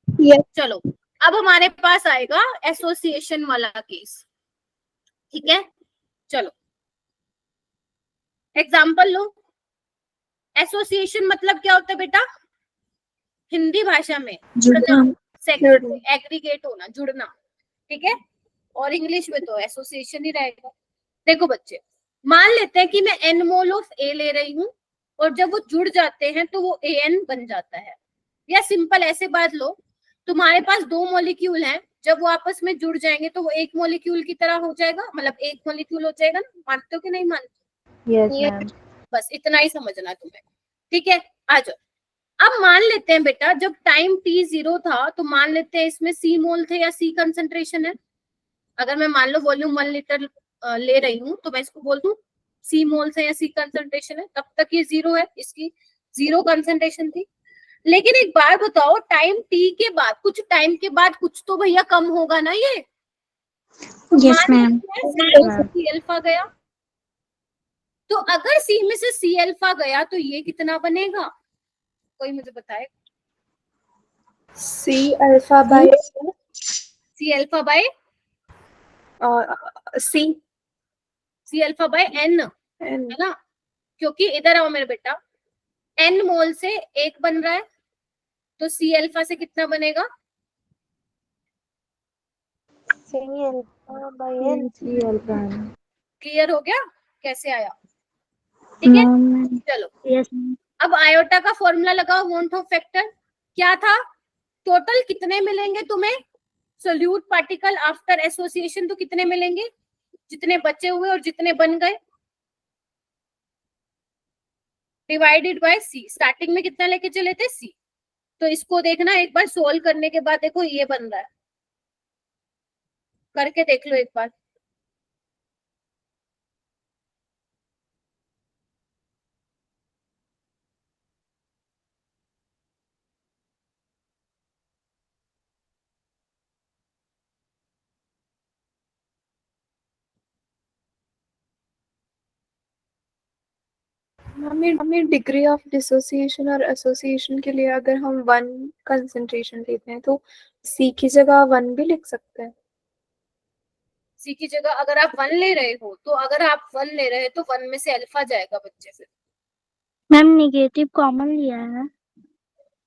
Yes. चलो अब हमारे पास आएगा एसोसिएशन वाला केस। ठीक है, चलो एग्जाम्पल लो। एसोसिएशन मतलब क्या होता है बेटा? हिंदी भाषा में जुड़ना, एग्रीगेट होना, जुड़ना। ठीक है, और इंग्लिश में तो एसोसिएशन ही रहेगा। देखो बच्चे, मान लेते हैं कि मैं n मोल ऑफ A ले रही हूँ और जब वो जुड़ जाते हैं तो वो AN बन जाता है। या सिंपल ऐसे बात लो, तुम्हारे पास 2 मॉलिक्यूल हैं, जब वो आपस में जुड़ जाएंगे तो वो एक मॉलिक्यूल की तरह हो जाएगा, मतलब एक मॉलिक्यूल हो जाएगा ना। मानते हो कि नहीं मानते? Yes, ma'am. बस इतना ही समझना तुम्हें। ठीक है, आ जाओ। अब मान लेते हैं बेटा जब टाइम t0 था तो मान लेते हैं इसमें C मोल थे या C कंसंट्रेशन है। अगर मैं मान लो वॉल्यूम 1 लीटर ले रही हूँ तो मैं इसको बोल दूं C मोल्स है या C कंसंट्रेशन है, तब तक ये 0 है, इसकी 0 कंसंट्रेशन थी। लेकिन एक बार बताओ, टाइम t के बाद, कुछ टाइम के बाद कुछ तो भैया कम होगा ना ये। Yes, ma'am. C अल्फा गया, तो अगर C में से C अल्फा गया तो ये कितना बनेगा? कोई मुझे बताए। C alpha by C alpha by C C alpha by n, है and ना? क्योंकि इधर आओ मेरे बेटा, n मोल से 1 बन रहा है तो C अल्फा से कितना बनेगा? C alpha by N. C alpha. Clear हो गया कैसे आया? ठीक है, No, ma'am. चलो Yes, ma'am. अब आयोटा का फॉर्मूला लगाओ। वॉन्ट ऑफ फैक्टर क्या था? टोटल कितने मिलेंगे तुम्हें सोल्यूट पार्टिकल आफ्टर एसोसिएशन? तो कितने मिलेंगे? जितने बचे हुए और जितने बन गए डिवाइडेड बाय C। स्टार्टिंग में कितना लेके चले थे? C। तो इसको देखना एक बार, सोल्व करने के बाद देखो ये बन रहा है, करके देख लो एक बार। हमें डिग्री ऑफ डिसोसिएशन और एसोसिएशन के लिए अगर हम 1 कंसंट्रेशन लेते हैं तो सी की जगह 1 भी लिख सकते हैं। सी की जगह अगर आप 1 ले रहे हो, तो अगर आप 1 ले रहे हो तो 1 में से अल्फा जाएगा बच्चे, फिर मैम नेगेटिव कॉमन लिया है।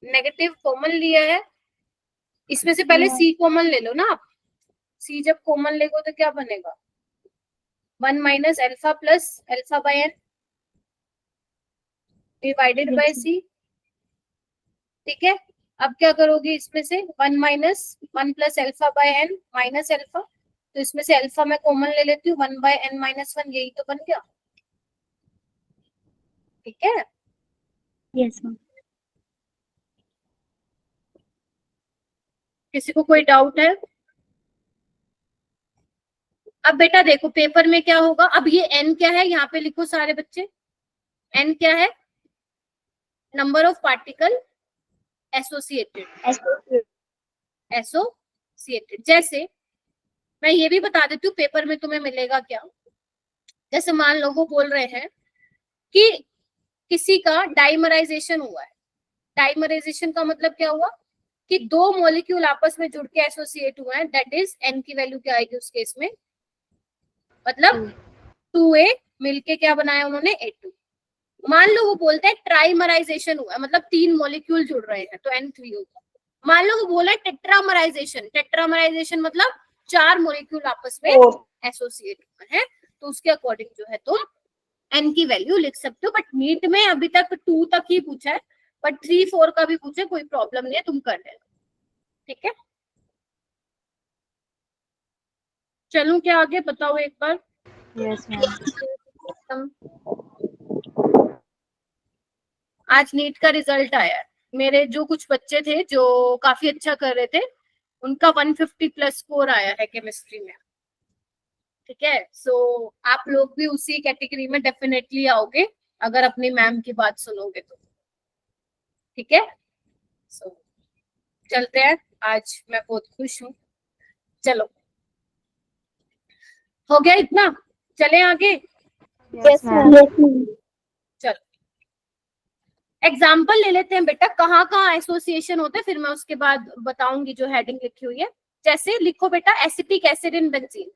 नेगेटिव कॉमन लिया है, इसमें से पहले सी कॉमन ले लो ना आप। सी जब कॉमन लेगो तो क्या बनेगा, 1 minus alpha plus alpha by N divided by C. ठीक है, अब क्या करोगे, इसमें से 1 minus 1 plus alpha by N minus alpha, तो इसमें से अल्फा मैं कॉमन ले लेती हूँ, 1 बाय एन माइनस 1, यही तो बन गया। ठीक है, यस मैम। किसी को कोई डाउट है? अब बेटा देखो पेपर में क्या होगा, अब ये एन क्या है यहाँ पे लिखो सारे बच्चे, एन क्या है, number of particle associated, associated. जैसे मैं ये भी बता देती हूँ पेपर में तुम्हें मिलेगा क्या, जैसे मान लो वो बोल रहे हैं कि किसी का डाइमराइजेशन हुआ है। डाइमराइजेशन का मतलब क्या हुआ कि 2 मॉलिक्यूल आपस में जुड़ के एसोसिएट हुए हैं, दैट इज एन की वैल्यू क्या आएगी उस केस में, मतलब 2A मिलके क्या बनाया उन्होंने, A2। मान लो वो बोलते हैं ट्राइमराइजेशन हुआ है, मतलब 3 मॉलिक्यूल जुड़ रहे हैं तो N3 होगा। मान लो वो बोला टेट्रामराइजेशन, टेट्रामराइजेशन मतलब 4 मॉलिक्यूल आपस में एसोसिएट हुए हैं, तो उसके अकॉर्डिंग जो है तुम एन की वैल्यू लिख सकते हो। बट नीट में अभी तक 2 तक ही पूछा है, बट 3 4 का भी पूछे कोई प्रॉब्लम नहीं है, तुम कर लेना। ठीक है, चलूं क्या आगे, बताओ एक बार। Yes, ma'am. आज नीट का रिजल्ट आया है, मेरे जो कुछ बच्चे थे जो काफी अच्छा कर रहे थे, उनका 150 प्लस स्कोर आया है केमिस्ट्री में। ठीक है, सो आप लोग भी उसी कैटेगरी में डेफिनेटली आओगे अगर अपनी मैम की बात सुनोगे तो। ठीक है, सो चलते हैं, आज मैं बहुत खुश हूँ। चलो हो गया इतना, चले आगे। Yes, ma'am. चलो एग्जाम्पल ले लेते हैं बेटा, कहाँ कहाँ एसोसिएशन होते हैं, फिर मैं उसके बाद बताऊंगी जो हेडिंग लिखी हुई है। जैसे लिखो बेटा एसिटिक एसिड इन बेंजीन।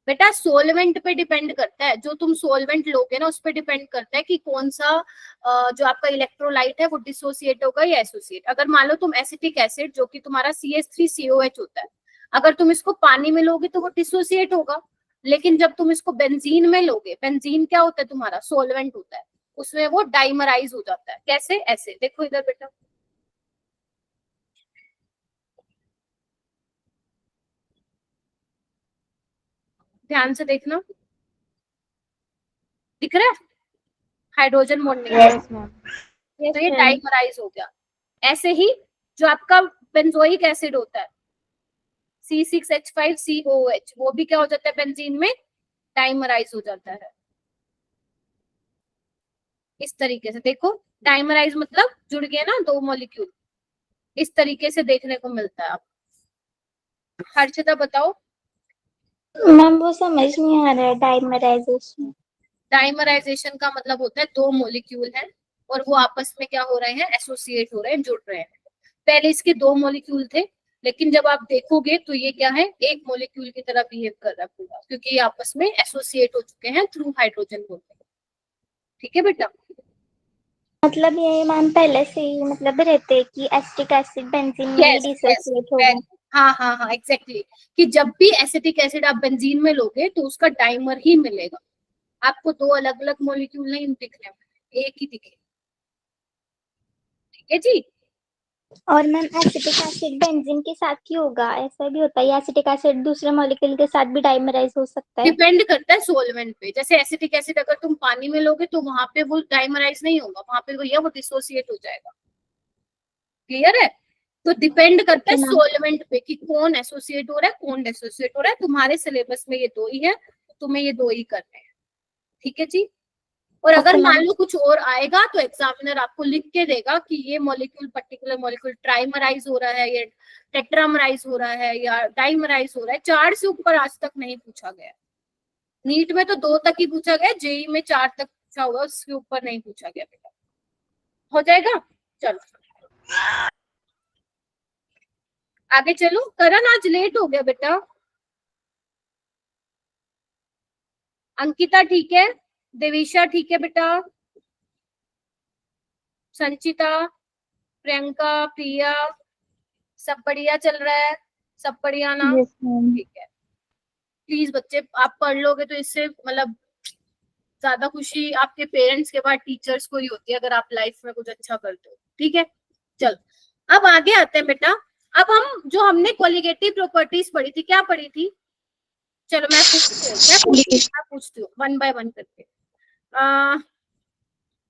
बेटा सोलवेंट पे डिपेंड करता है, जो तुम सोलवेंट लोगे ना उस पे डिपेंड करता है कि कौन सा जो आपका इलेक्ट्रोलाइट है वो डिसोसिएट होगा या एसोसिएट। अगर मान लो तुम एसिटिक एसिड जो कि तुम्हारा CH3COH होता है, अगर तुम इसको पानी में लोगे तो वो डिसोसिएट होगा, लेकिन जब तुम इसको बेंजीन में लोगे, बेंजीन क्या होता है तुम्हारा, सोलवेंट होता है, उसमें वो डाइमराइज हो जाता है। कैसे, ऐसे देखो इधर बेटा, ध्यान से देखना, दिख रहा है हाइड्रोजन बॉन्डिंग, Yes, ma'am. तो ये डाइमराइज हो गया। ऐसे ही जो आपका बेंजोइक एसिड होता है C6H5COOH, वो भी क्या हो जाता है बेंजीन में, डाइमराइज हो जाता है। इस तरीके से देखो, डाइमराइज मतलब जुड़ गए ना 2 मॉलिक्यूल, इस तरीके से देखने को मिलता है। आप हर्षिता बताओ। मैम वो समझ नहीं आ रहा है डाइमराइजेशन। डाइमराइजेशन का मतलब होता है 2 मॉलिक्यूल हैं और वो आपस में क्या हो रहे हैं, एसोसिएट हो रहे हैं, जुड़ रहे हैं। पहले इसके 2 मॉलिक्यूल थे, लेकिन जब आप देखोगे तो ये क्या है, एक मॉलिक्यूल की तरह बिहेव कर रहा है पूरा, क्योंकि ये आपस में एसोसिएट हो चुके हैं थ्रू हाइड्रोजन बॉन्डिंग। ठीक है बेटा, मतलब ये मैम पहले से ही मतलब रहते हैं कि एसिटिक एसिड बेंजीन में Yes, डिसोसिएट yes, होगा। हाँ हाँ हाँ एग्जैक्टली, कि जब भी एसिटिक एसिड आप बेंजीन में लोगे तो उसका डाइमर ही मिलेगा, आपको 2 अलग अलग मॉलिक्यूल नहीं दिखने वाले, एक ही दिखे। ठीक है जी, और मैम एसिटिक एसिड बेंजीन के साथ ही होगा, ऐसा भी होता है, या एसिटिक एसिड दूसरे मॉलिक्यूल के साथ भी डाइमराइज हो सकता है? डिपेंड करता है सोलवेंट पे। जैसे एसिटिक एसिड अगर तुम पानी में लोगे तो वहां पे वो डाइमराइज नहीं होगा, वहां पे भैया वो डिसोसिएट हो जाएगा। क्लियर है? तो डिपेंड करता है Okay, ma'am. सोलवेंट पे कि कौन एसोसिएट हो रहा है कौन डिसोसिएट हो रहा है। तुम्हारे सिलेबस में ये 2 ही है, तुम्हें ये 2 ही करने हैं, ठीक है जी। और अगर Okay, मान ma'am. लो कुछ और आएगा तो एग्जामिनर आपको लिख के देगा कि ये मॉलिक्यूल पर्टिकुलर मॉलिक्यूल ट्राइमराइज हो रहा है या टेट्रामराइज हो रहा है या डाइमराइज हो रहा है। 4 से ऊपर आज तक नहीं पूछा गया। नीट में तो 2 तक ही पूछा गया, जेई में 4 तक पूछा होगा, उसके ऊपर नहीं पूछा गया बेटा। हो जाएगा? चलो आगे चलो। करण आज लेट हो गया बेटा। अंकिता ठीक है, देविशा ठीक है बेटा, संचिता, प्रियंका, प्रिया, सब बढ़िया चल रहा है? सब बढ़िया ना? Yes, ma'am. ठीक है। प्लीज बच्चे आप पढ़ लोगे तो इससे मतलब ज्यादा खुशी आपके पेरेंट्स के बाद टीचर्स को ही होती है अगर आप लाइफ में कुछ अच्छा करते हो, ठीक है। चल अब आगे आते हैं बेटा। अब हम जो हमने कोलिगेटिव प्रॉपर्टीज पढ़ी थी, क्या पढ़ी थी? चलो मैं पूछती हूँ 1 बाय 1 करके।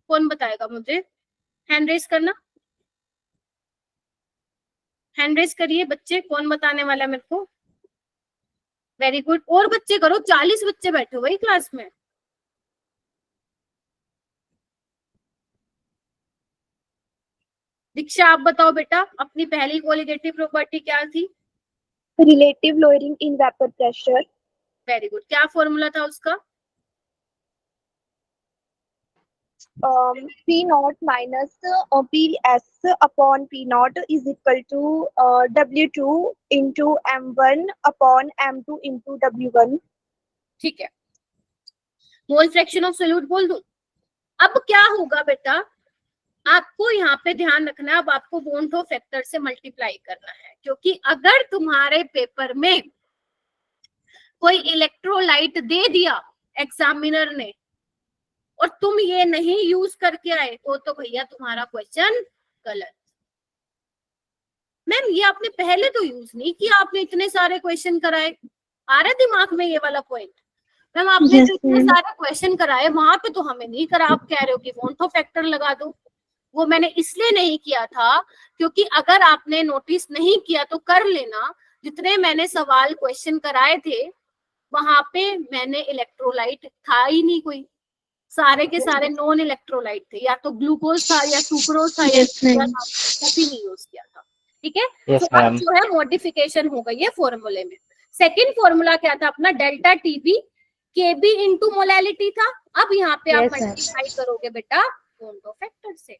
कौन बताएगा मुझे? हैंड रेस करना, हैंड रेस करिए बच्चे, कौन बताने वाला है मेरे को? वेरी गुड, और बच्चे करो, 40 बच्चे बैठे हो भाई क्लास में। दीक्षा आप बताओ बेटा, अपनी पहली कोलिगेटिव प्रॉपर्टी क्या थी? Relative lowering in vapor pressure. Very good, क्या फॉर्मूला था उसका? P naught minus PS upon P naught is equal to W2 into M1 upon M2 into W1. ठीक है, मोल फ्रैक्शन ऑफ सोल्यूट बोल दूं? अब क्या होगा बेटा, आपको यहाँ पे ध्यान रखना है, अब आपको वोंटो फैक्टर से मल्टीप्लाई करना है, क्योंकि अगर तुम्हारे पेपर में कोई इलेक्ट्रोलाइट दे दिया एग्जामिनर ने और तुम ये नहीं यूज करके आए तो भैया तुम्हारा क्वेश्चन गलत। मैम ये आपने पहले तो यूज नहीं किया, आपने इतने सारे क्वेश्चन कराए, आ रहा दिमाग में ये वाला पॉइंट? मैम आपने Yes, जो इतने ma'am. सारे क्वेश्चन कराए वहां पे तो हमें नहीं करा, आप कह रहे हो कि वोंटो फैक्टर लगा दो। वो मैंने इसलिए नहीं किया था क्योंकि अगर आपने नोटिस नहीं किया तो कर लेना, जितने मैंने सवाल क्वेश्चन कराए थे वहां पे मैंने इलेक्ट्रोलाइट था ही नहीं कोई, सारे के सारे नॉन इलेक्ट्रोलाइट थे, या तो ग्लूकोज था या सुक्रोज था या Yes, ma'am. कभी नहीं यूज किया था, ठीक है। Yes, तो अब ma'am. जो है मॉडिफिकेशन हो गई है फॉर्मूले में। सेकंड फॉर्मूला क्या था अपना? डेल्टा टीबी केबी इनटू मोलैलिटी था। अब यहाँ पे आप Yes, ma'am. मल्टीप्लाई करोगे बेटा वोंटो फैक्टर से।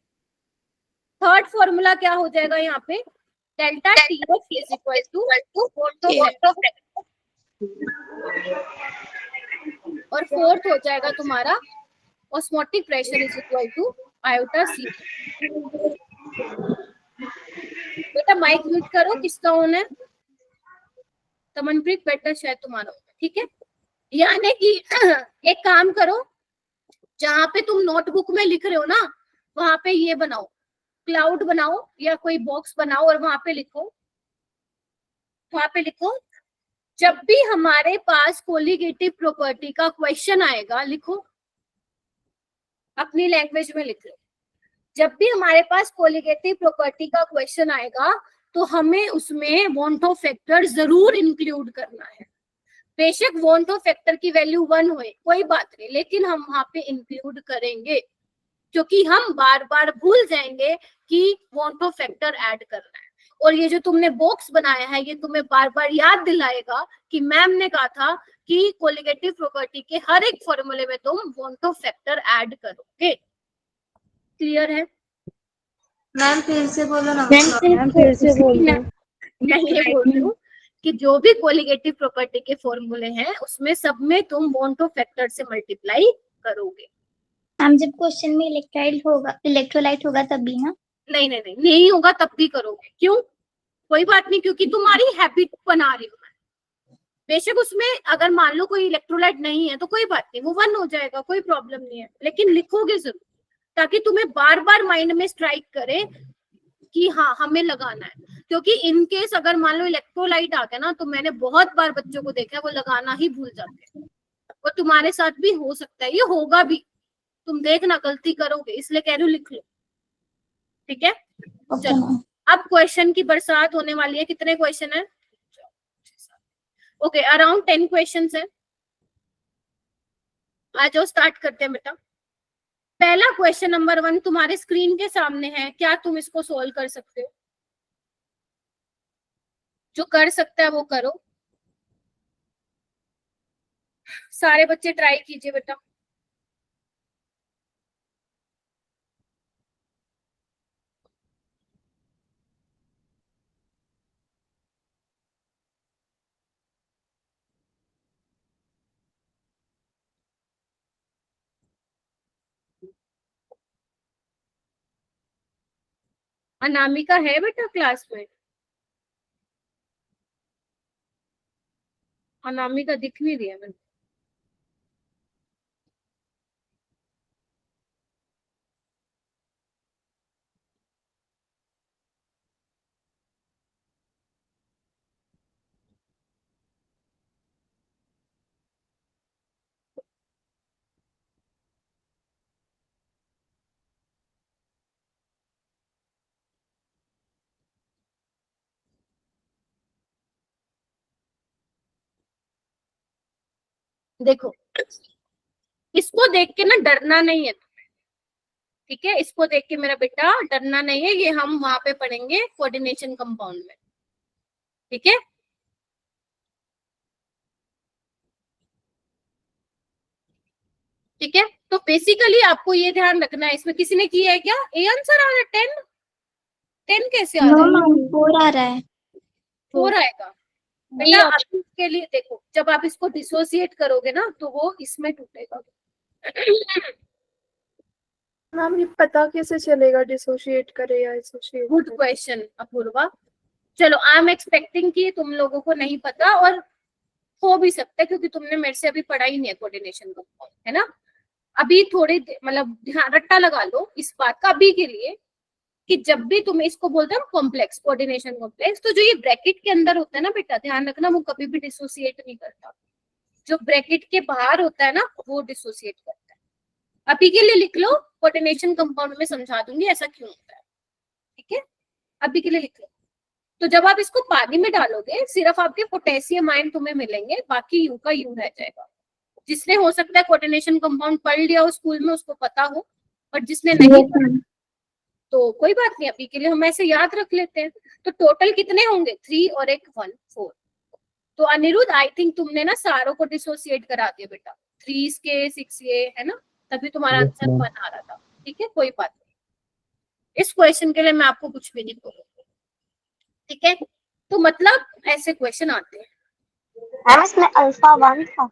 थर्ड फॉर्मूला क्या हो जाएगा यहाँ पे? Delta TF is equal to van't Hoff factor, और फोर्थ हो जाएगा तुम्हारा osmotic pressure is equal to iota C. बेटा माइक म्यूट करो, किसका ऑन है? तमनप्रीत बेटा शायद तुम्हारा ऑन है, ठीक है। यानी कि एक काम करो, जहां पे तुम नोटबुक में लिख रहे हो ना वहां पे ये बनाओ, क्लाउड बनाओ या कोई बॉक्स बनाओ और वहां पे लिखो, जब भी हमारे पास कोलिगेटिव प्रॉपर्टी का क्वेश्चन आएगा, लिखो अपनी लैंग्वेज में लिख लो, जब भी हमारे पास कोलिगेटिव प्रॉपर्टी का क्वेश्चन आएगा तो हमें उसमें वोंटो फैक्टर जरूर इंक्लूड करना है। बेशक वोंटो फैक्टर की वैल्यू 1 होए कोई बात नहीं, लेकिन हम वहां पे इंक्लूड करेंगे क्योंकि हम बार बार भूल जाएंगे कि वोंटो फैक्टर ऐड करना है। और ये जो तुमने बॉक्स बनाया है ये तुम्हें बार बार याद दिलाएगा कि मैम ने कहा था कि कोलिगेटिव प्रॉपर्टी के हर एक फॉर्मूले में तुम वोंटो फैक्टर ऐड करोगे। क्लियर है? मैम फिर से बोलो ना। मैम फिर से बोल दो। मैं ये बोल रही हूँ कि जो भी कोलिगेटिव प्रॉपर्टी के फॉर्मूले हैं उसमें सब में तुम वोंटो फैक्टर से मल्टीप्लाई करोगे। हम जब क्वेश्चन में इलेक्ट्रोलाइट होगा तभी ना? नहीं होगा तब भी करोगे। क्यों? कोई बात नहीं, क्योंकि तुम्हारी हैबिट बना रही हूँ मैं। बेशक उसमें अगर मान लो कोई इलेक्ट्रोलाइट नहीं है तो कोई बात नहीं, वो 1 हो जाएगा, कोई प्रॉब्लम नहीं है, लेकिन लिखोगे जरूर ताकि तुम्हें बार बार माइंड में स्ट्राइक करे कि हाँ हमें लगाना है। क्योंकि इन केस अगर मान लो इलेक्ट्रोलाइट आ गया ना तो मैंने बहुत बार बच्चों को देखा है वो लगाना ही भूल जाते हैं, और तुम्हारे साथ भी हो सकता है, ये होगा भी, तुम देखना गलती करोगे, इसलिए कह रही हूँ लिख लो, ठीक है। ओके चलो मैम। अब क्वेश्चन की बरसात होने वाली है। कितने क्वेश्चन है? ओके, अराउंड 10 क्वेश्चन है। आज जो स्टार्ट करते हैं बेटा। पहला क्वेश्चन नंबर 1 तुम्हारे स्क्रीन के सामने है, क्या तुम इसको सोल्व कर सकते हो? जो कर सकता है वो करो, सारे बच्चे ट्राई कीजिए बेटा। अनामिका है बेटा क्लास में? अनामिका दिख नहीं रही है मैंने। देखो, इसको देख के ना डरना नहीं है, ठीक है? इसको देख के मेरा बेटा डरना नहीं है, ये हम वहां पे पढ़ेंगे कोऑर्डिनेशन कंपाउंड में, ठीक है? ठीक है, तो बेसिकली आपको ये ध्यान रखना है। इसमें किसी ने किया है क्या? ए आंसर आ रहा है 10? 10 कैसे आ नो रहा है? मैम 4 आ रहा है। 4 आएगा बेटा। आप इसके लिए देखो, जब आप इसको डिसोसिएट करोगे ना तो वो इसमें टूटेगा। मैम ये पता कैसे चलेगा डिसोशिएट करे या एसोसिएट? Good question Apoorva. चलो, आई एम एक्सपेक्टिंग कि तुम लोगों को नहीं पता, और हो भी सकता है क्योंकि तुमने मेरे से अभी पढ़ा ही नहीं है कोऑर्डिनेशन कंपाउंड, है ना? अभी थोड़े मतलब ध्यान रट्टा लगा लो इस बात का अभी के लिए, कि जब भी तुम्हें इसको बोलते हैं कॉम्प्लेक्स, कोऑर्डिनेशन कॉम्प्लेक्स, तो जो ये ब्रैकेट के अंदर होता है ना बेटा, ध्यान रखना वो कभी भी डिसोसिएट नहीं करता। जो ब्रैकेट के बाहर होता है ना वो डिसोसिएट करता है। अभी के लिए लिख लो, कोऑर्डिनेशन कंपाउंड में समझा दूंगी ऐसा क्यों होता है, ठीक है? अभी के लिए लिख लो। तो जब आप इसको पानी में डालोगे, सिर्फ आपके पोटेशियम आयन तुम्हें मिलेंगे, बाकी यू का यू रह जाएगा। जिसने हो सकता है कोऑर्डिनेशन कंपाउंड पढ़ लिया हो स्कूल में उसको पता हो, और जिसने नहीं पढ़ा तो कोई बात नहीं, अभी के लिए हम ऐसे याद रख लेते हैं। तो टोटल कितने होंगे? 3 और एक 1, 4। तो अनिरुद्ध, आई थिंक तुमने ना सारों को डिसोसिएट करा दिया बेटा, 3 के 6 ये है ना, तभी तुम्हारा आंसर 1 आ रहा था, ठीक है? कोई बात नहीं, इस क्वेश्चन के लिए मैं आपको कुछ भी नहीं बोलूंगी, ठीक है? तो मतलब ऐसे क्वेश्चन आते हैं। मैम इसमें अल्फा 1 था।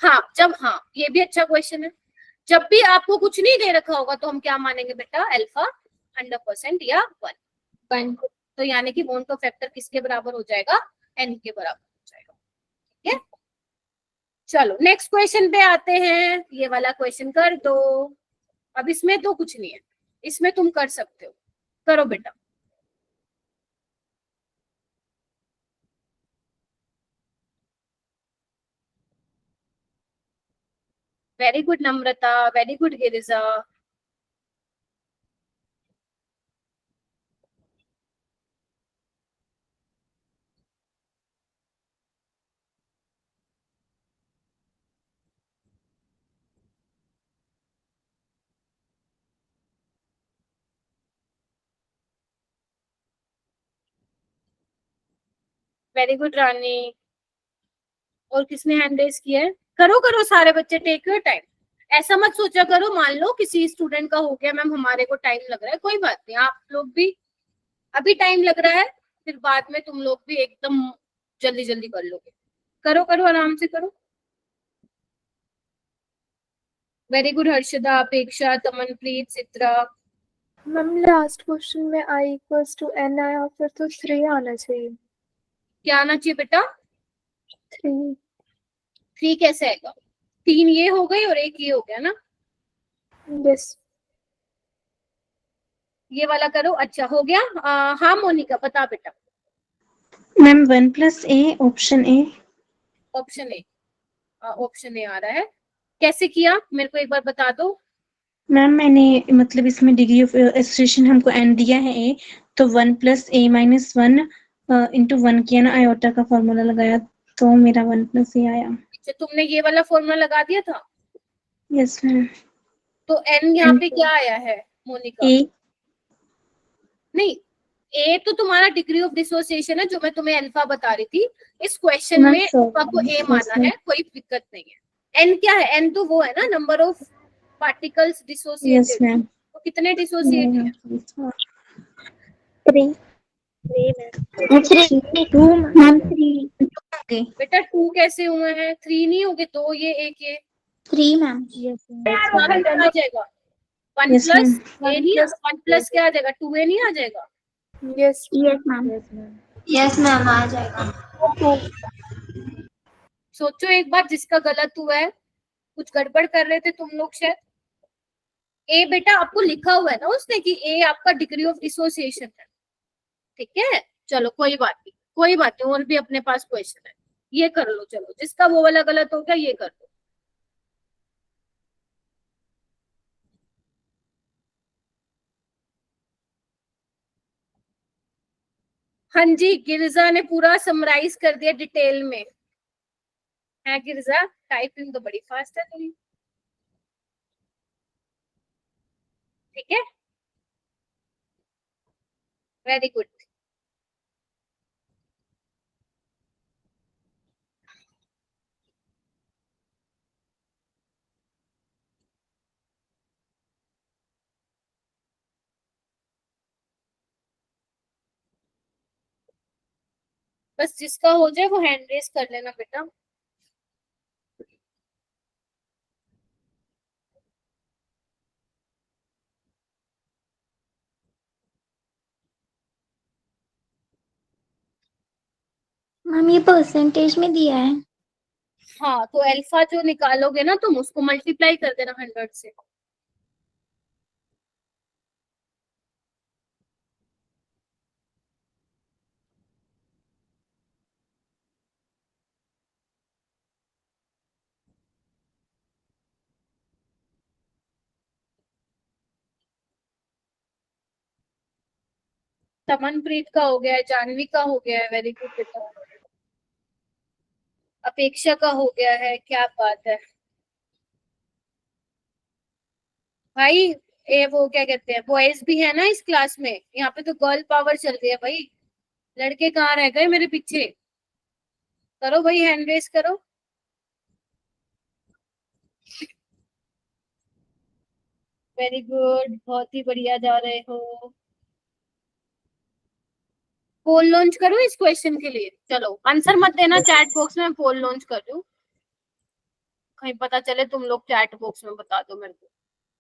हाँ, जब, हाँ ये भी अच्छा क्वेश्चन है। जब भी आपको कुछ नहीं दे रखा होगा तो हम क्या मानेंगे बेटा? अल्फा 100% या 1। तो यानी कि बॉन्ड का फैक्टर किसके बराबर हो जाएगा? n के बराबर हो जाएगा, ठीक है? चलो नेक्स्ट क्वेश्चन पे आते हैं। ये वाला क्वेश्चन कर दो। अब इसमें तो कुछ नहीं है, इसमें तुम कर सकते हो, करो बेटा। Very good Namrata, very good Girija. Very good Rani. और किसने हैंड रेज किया है? करो करो सारे बच्चे, टेक योर टाइम। ऐसा मत सोचा करो, मान लो किसी स्टूडेंट का हो गया मैम हमारे को टाइम लग रहा है, कोई बात नहीं, आप लोग भी अभी टाइम लग रहा है, फिर बाद में तुम लोग भी एकदम जल्दी जल्दी कर लोगे। करो करो आराम से करो। वेरी गुड हर्षदा, अपेक्षा, तमनप्रीत, चित्रा। मैम लास्ट क्वेश्चन में i इक्वल्स टू n आया, फिर तो 3 आना चाहिए। क्या आना चाहिए बेटा? 3। 3 कैसे आएगा? 3 ये हो गई और एक ये हो गया ना, यस। ये वाला करो। अच्छा हो गया। हाँ मोनिका बता बेटा। Ma'am 1 + a option A. Option A, option A आ रहा है। कैसे किया मेरे को एक बार बता दो। मैम मैंने मतलब इसमें डिग्री ऑफ एसोसिएशन हमको n दिया है a, तो 1+a-1 इंटू 1 किया ना, आयोटा का फॉर्मूला लगाया तो मेरा 1+a आया। अच्छा, तुमने ये वाला फॉर्मूला लगा दिया था? Yes ma'am. तो n यहाँ पे क्या आया है मोनिका? a नहीं, ए तो तुम्हारा डिग्री ऑफ डिसोसिएशन है जो मैं तुम्हें अल्फा बता रही थी। इस क्वेश्चन मैम में अल्फा को ए माना है, कोई दिक्कत नहीं है। एन क्या है? एन तो वो है ना, number of particles yes dissociated. Ma'am. तो कितने डिसोसिएट है? 3 2 मैम 3 बेटा 2 कैसे हुए हैं? 3 नहीं होगे, 2 ये 1 ये 3 मैम। यहाँ पे क्या आ जाएगा? 1 Yes, प्लस ma'am. ए नहीं, 1 प्लस क्या आ जाएगा? 2a नहीं आ जाएगा? Yes yes ma'am. Yes ma'am आ जाएगा। सोचो एक बार, जिसका गलत हुआ है, कुछ गड़बड़ कर रहे थे तुम लोग शायद। ए बेटा आपको लिखा हुआ है ना उसने कि ए आपका डिग्री ऑफ डिसोसिएशन है, ठीक है? चलो कोई बात नहीं, कोई बात नहीं, और भी अपने पास क्वेश्चन है, ये कर लो। चलो जिसका वो वाला गलत हो गया ये कर लो। हाँ जी, गिरिजा ने पूरा समराइज कर दिया डिटेल में। है गिरिजा, टाइपिंग तो बड़ी फास्ट है तेरी, ठीक है, वेरी गुड। बस जिसका हो जाए वो हैंड रेस कर लेना बेटा। मैम ये परसेंटेज में दिया है। हाँ, तो अल्फा जो निकालोगे ना तुम, उसको मल्टीप्लाई कर देना 100 से। तमनप्रीत का हो गया है, जानवी का हो गया है, वेरी गुड बेटा। अपेक्षा का हो गया है, क्या बात है भाई। ये वो क्या कहते हैं, बॉयज भी है ना इस क्लास में, यहाँ पे तो गर्ल पावर चल रही है भाई। लड़के कहाँ रह गए मेरे पीछे? करो भाई, हैंड रेस करो। वेरी गुड, बहुत ही बढ़िया जा रहे हो। पोल लॉन्च करूं इस क्वेश्चन के लिए? चलो आंसर मत देना चैट बॉक्स में, पोल लॉन्च कर दूं, कहीं पता चले तुम लोग चैट बॉक्स में बता दो मेरे को।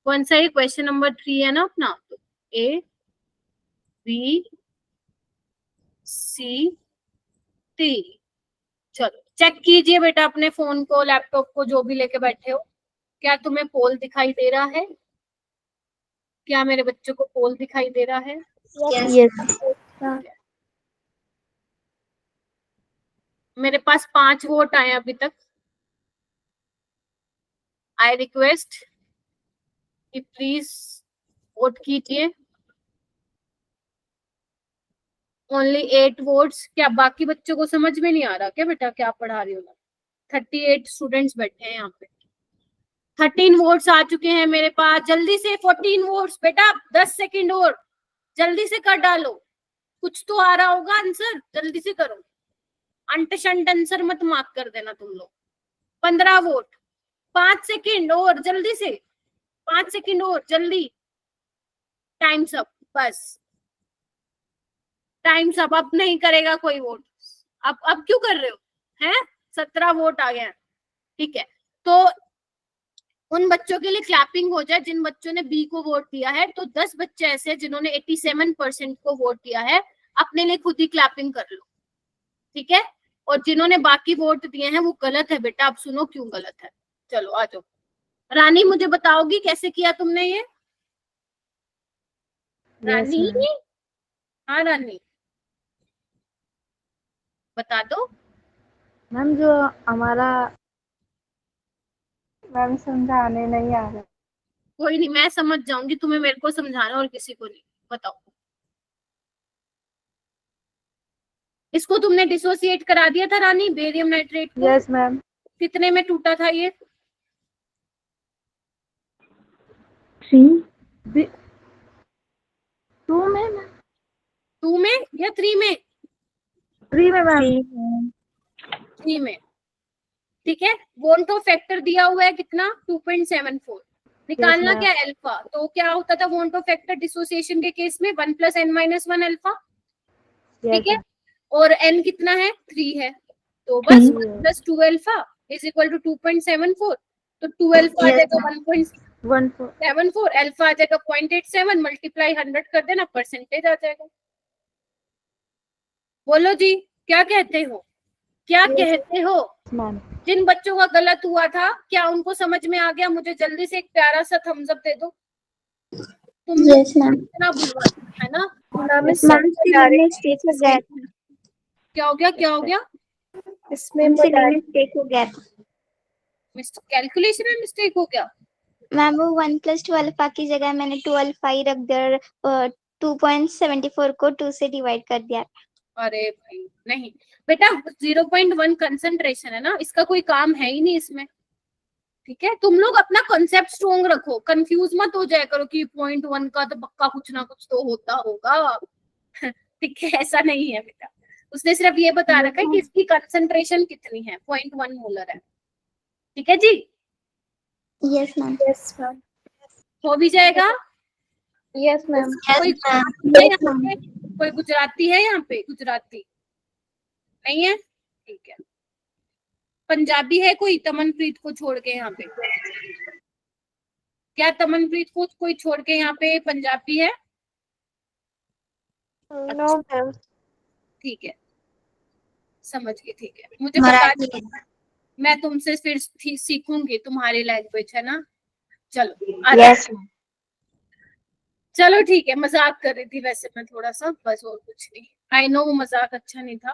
कौन सा? ये क्वेश्चन नंबर 3 है ना अपना, तो ए बी सी टी। चलो चेक कीजिए बेटा अपने फोन को, लैपटॉप को, जो भी लेके बैठे हो। क्या तुम्हें पोल दिखाई दे रहा है? क्या मेरे बच्चों को पोल दिखाई दे रहा है? यस। मेरे पास 5 वोट आए अभी तक। आई रिक्वेस्ट कि प्लीज वोट कीजिए। Only 8 votes. क्या बाकी बच्चों को समझ में नहीं आ रहा क्या बेटा, क्या पढ़ा रही हूँ मैं? 38 स्टूडेंट्स बैठे हैं यहाँ पे। 13 वोट्स आ चुके हैं मेरे पास। जल्दी से 14 वोट्स बेटा, 10 सेकंड और, जल्दी से कर डालो। कुछ तो आ रहा होगा आंसर, जल्दी से करो। अंट शंट आंसर मत मार्क कर देना तुम लोग। 15 वोट, 5 सेकंड और, जल्दी से 5 सेकंड और, जल्दी। टाइम्स अप, बस टाइम्स अप। अब नहीं करेगा कोई वोट। अब क्यों कर रहे हो? हैं? 17 वोट आ गए हैं, ठीक है। तो उन बच्चों के लिए क्लैपिंग हो जाए जिन बच्चों ने बी को वोट दिया है। तो 10 बच्चे ऐसे जिन्होंने 87% को वोट दिया है, अपने लिए खुद ही क्लैपिंग कर लो, ठीक है। और जिन्होंने बाकी वोट दिए हैं वो गलत है बेटा। अब सुनो क्यों गलत है। चलो आ जाओ। रानी मुझे बताओगी कैसे किया तुमने ये? रानी, हाँ रानी बता दो। मैम जो हमारा मैम समझाने नहीं आ रहा। कोई नहीं, मैं समझ जाऊंगी, तुम्हें मेरे को समझाना और किसी को नहीं। बताओ। इसको तुमने डिसोसिएट करा दिया था रानी, बेरियम नाइट्रेट को? Yes ma'am. कितने में टूटा था ये? 3 2 में मैम। 2 में या 3 में? 3 में मैम। 3 में, ठीक है। वोल्टो फैक्टर दिया हुआ है कितना? 2.74। निकालना ma'am. क्या अल्फा, तो क्या होता था वोल्टो फैक्टर डिसोसिएशन के केस में? 1 + n-1 अल्फा, ठीक है। और n कितना है? 3 है, तो बस 1 + 2 अल्फा इज इक्वल टू 2.74। तो 2 अल्फा आ जाएगा 1.74, अल्फा आ जाएगा 0.87, मल्टीप्लाई 100 कर देना, परसेंटेज आ जाएगा। बोलो जी, क्या कहते हो? क्या कहते हो? जिन बच्चों का गलत हुआ था, क्या उनको समझ में आ गया? मुझे जल्दी से एक प्यारा सा थम्स अप दे दो। तुम यस मैम। इतना बुलवा है ना? मैम मिस्टेक हो गया था, क्या हो गया? क्या हो गया? इसमें मिस्टेक हो गया था कैलकुलेशन में मिस्टेक हो गया। मैम। वो 1 + 2 अल्फा की जगह मैंने 2 अल्फा ही रख दिया, 2.74 को 2 से डिवाइड कर दिया। अरे भाई नहीं बेटा, 0.1 कंसंट्रेशन है ना, इसका कोई काम है ही नहीं इसमें, ठीक है। तुम लोग अपना कॉन्सेप्ट स्ट्रोंग रखो, कंफ्यूज मत हो जाया करो कि 0.1 का तो पक्का कुछ ना कुछ तो होता होगा। ठीक है, ऐसा नहीं है बेटा। उसने सिर्फ ये बता रखा है कि इसकी कंसंट्रेशन कितनी है, 0.1 मोलर है, ठीक है जी। Yes ma'am. Yes ma'am. हो भी जाएगा। Yes ma'am. कोई गुजराती है यहाँ पे? कोई गुजराती है यहाँ पे? गुजराती नहीं है, ठीक है। पंजाबी है कोई तमनप्रीत को छोड़ के यहाँ पे? क्या तमनप्रीत को कोई छोड़ के यहाँ पे पंजाबी है? No ma'am. ठीक है, समझ गई, ठीक है। मुझे बता दो, मैं तुमसे फिर सीखूंगी तुम्हारी लैंग्वेज, है ना? चलो यस। चलो ठीक है, मजाक कर रही थी वैसे मैं थोड़ा सा, बस और कुछ नहीं। आई नो वो मजाक अच्छा नहीं था।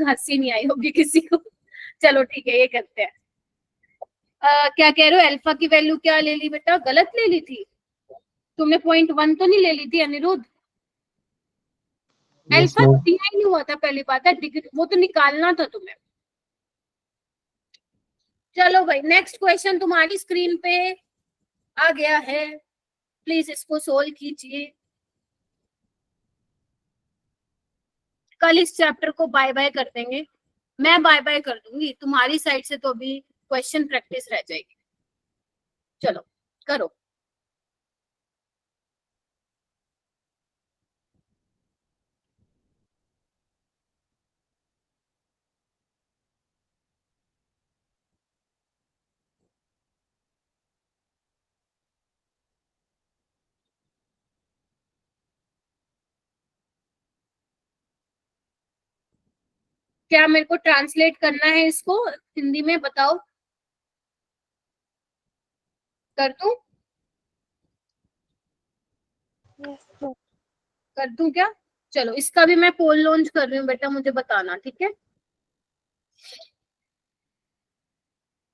हंसी नहीं आई होगी किसी को। चलो ठीक है, ये करते हैं। क्या कह रहे हो? अल्फा की वैल्यू क्या ले ली बेटा? गलत ले ली थी तुमने, 0.1 तो नहीं ले ली थी अनिरुद्ध? अल्फा दिया ही नहीं हुआ था, पहली बात है, डिग्री वो तो निकालना था तुम्हें। चलो भाई, नेक्स्ट क्वेश्चन तुम्हारी स्क्रीन पे आ गया है, प्लीज इसको सोल्व कीजिए। कल इस चैप्टर को बाय बाय कर देंगे, मैं बाय बाय कर दूंगी, तुम्हारी साइड से तो अभी क्वेश्चन प्रैक्टिस रह जाएगी। चलो करो। क्या मेरे को ट्रांसलेट करना है इसको हिंदी में? बताओ, कर दूं? कर दूं क्या? चलो इसका भी मैं पोल लॉन्च कर रही हूँ बेटा, मुझे बताना, ठीक है?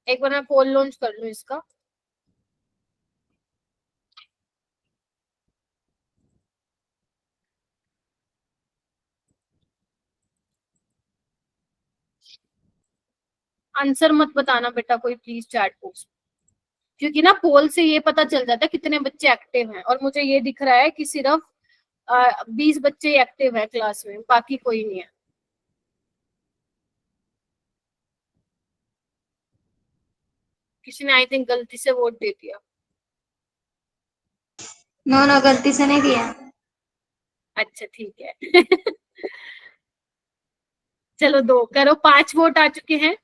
एक बार मैं पोल लॉन्च कर लूं इसका। आंसर मत बताना बेटा कोई प्लीज चैट बॉक्स, क्योंकि ना पोल से ये पता चल जाता है कितने बच्चे एक्टिव हैं, और मुझे ये दिख रहा है कि सिर्फ 20 बच्चे एक्टिव है क्लास में, बाकी कोई नहीं है। किसी ने आई थिंक गलती से वोट दे दिया। नो गलती से नहीं दिया। अच्छा ठीक है। चलो 2 करो, 5 वोट आ चुके हैं।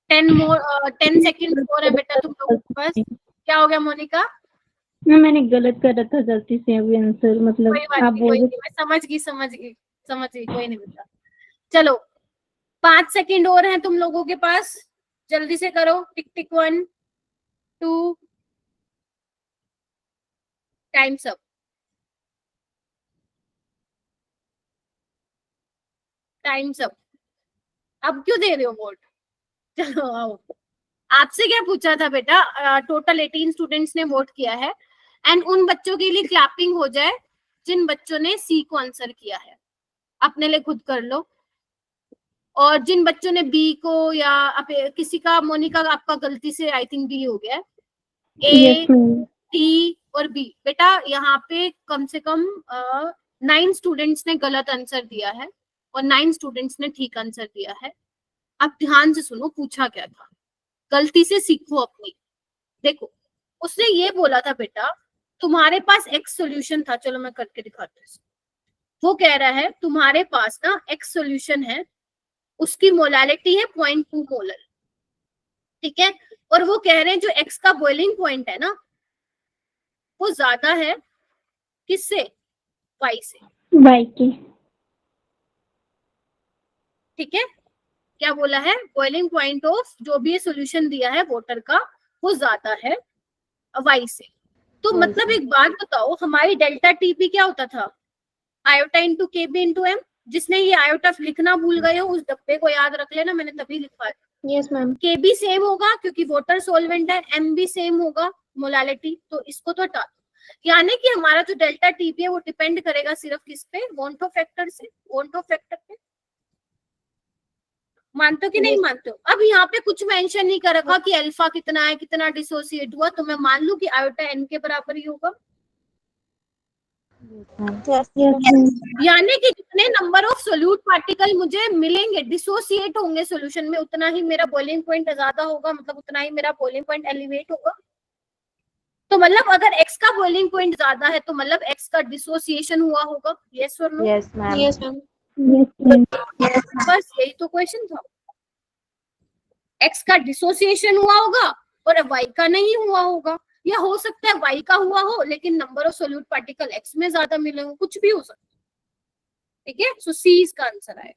10 सेकेंड और है बेटा तुम लोगों के पास। क्या हो गया मोनिका? मैंने गलत कर रखा था गलती से अभी आंसर, मतलब कोई बात आप नहीं, बोल कोई नहीं, मैं समझ गई, कोई नहीं बेटा। चलो 5 सेकेंड और हैं तुम लोगों के पास, जल्दी से करो। टिक टिक 1 2 टाइम्स अप। Times up. अब क्यों दे रहे हो वोट? चलो आओ। आपसे क्या पूछा था बेटा? टोटल 18 स्टूडेंट्स ने वोट किया है, एंड उन बच्चों के लिए क्लैपिंग हो जाए जिन बच्चों ने सी को आंसर किया है। अपने लिए खुद कर लो। और जिन बच्चों ने बी को या किसी का, मोनिका आपका गलती से आई थिंक बी हो गया है, ए, यस मैम। टी और बी। बेटा यहाँ पे कम से कम 9 स्टूडेंट्स ने गलत आंसर दिया है और 9 स्टूडेंट्स ने ठीक आंसर दिया है। अब ध्यान से सुनो पूछा क्या था, गलती से सीखो अपनी। देखो उसने ये बोला था बेटा तुम्हारे पास एक्स सॉल्यूशन था, चलो मैं करके दिखाती हूँ। वो कह रहा है तुम्हारे पास ना एक्स सॉल्यूशन है, उसकी मोलालिटी है 0.2 मोलर, ठीक है। और वो कह रहे हैं जो एक्स का बॉइलिंग पॉइंट है ना वो ज्यादा है किससे, वाई से, वाई की। ठीक है। क्या बोला है, बॉइलिंग पॉइंट ऑफ जो भी ये सॉल्यूशन दिया है वाटर का वो ज्यादा है वाई से। तो मतलब एक बात बताओ, हमारी डेल्टा टीपी क्या होता था, आयोटा इंटू के बी इंटू एम। जिसने ये आयोटा लिखना भूल गए हो उस डब्बे को याद रख लेना, मैंने तभी लिखा है। Yes ma'am. के भी सेम होगा क्योंकि वाटर सॉल्वेंट है, एम भी सेम होगा मोलालिटी, तो इसको तो हटा दो। यानी कि हमारा जो डेल्टा टीपी है वो डिपेंड करेगा सिर्फ किस पे, वोंटो फैक्टर से, वोंटो फैक्टर पे। मानते हो कि नहीं मानते हो? अब यहाँ पे कुछ मेंशन नहीं कर रखा कि अल्फा कितना है, कितना डिसोसिएट हुआ, तो मैं मान लूं कि आयोटा एन के बराबर ही होगा। Yes ma'am. यानी कि जितने नंबर ऑफ सोल्यूट पार्टिकल मुझे मिलेंगे, डिसोसिएट होंगे सॉल्यूशन में, उतना ही मेरा बॉइलिंग पॉइंट ज्यादा होगा, मतलब उतना ही मेरा बॉइलिंग पॉइंट एलिवेट होगा। तो मतलब अगर x का बॉइलिंग पॉइंट ज्यादा है तो मतलब x का डिसोसिएशन हुआ होगा, yes or no? Yes ma'am. Yes ma'am. Yes ma'am. बस यही तो क्वेश्चन था। x का डिसोसिएशन हुआ होगा और y का नहीं हुआ होगा, या हो सकता है y का हुआ हो लेकिन number of solute particle x में ज्यादा मिले हो, कुछ भी हो सकता है, ठीक है। सो सी इसका आंसर आएगा।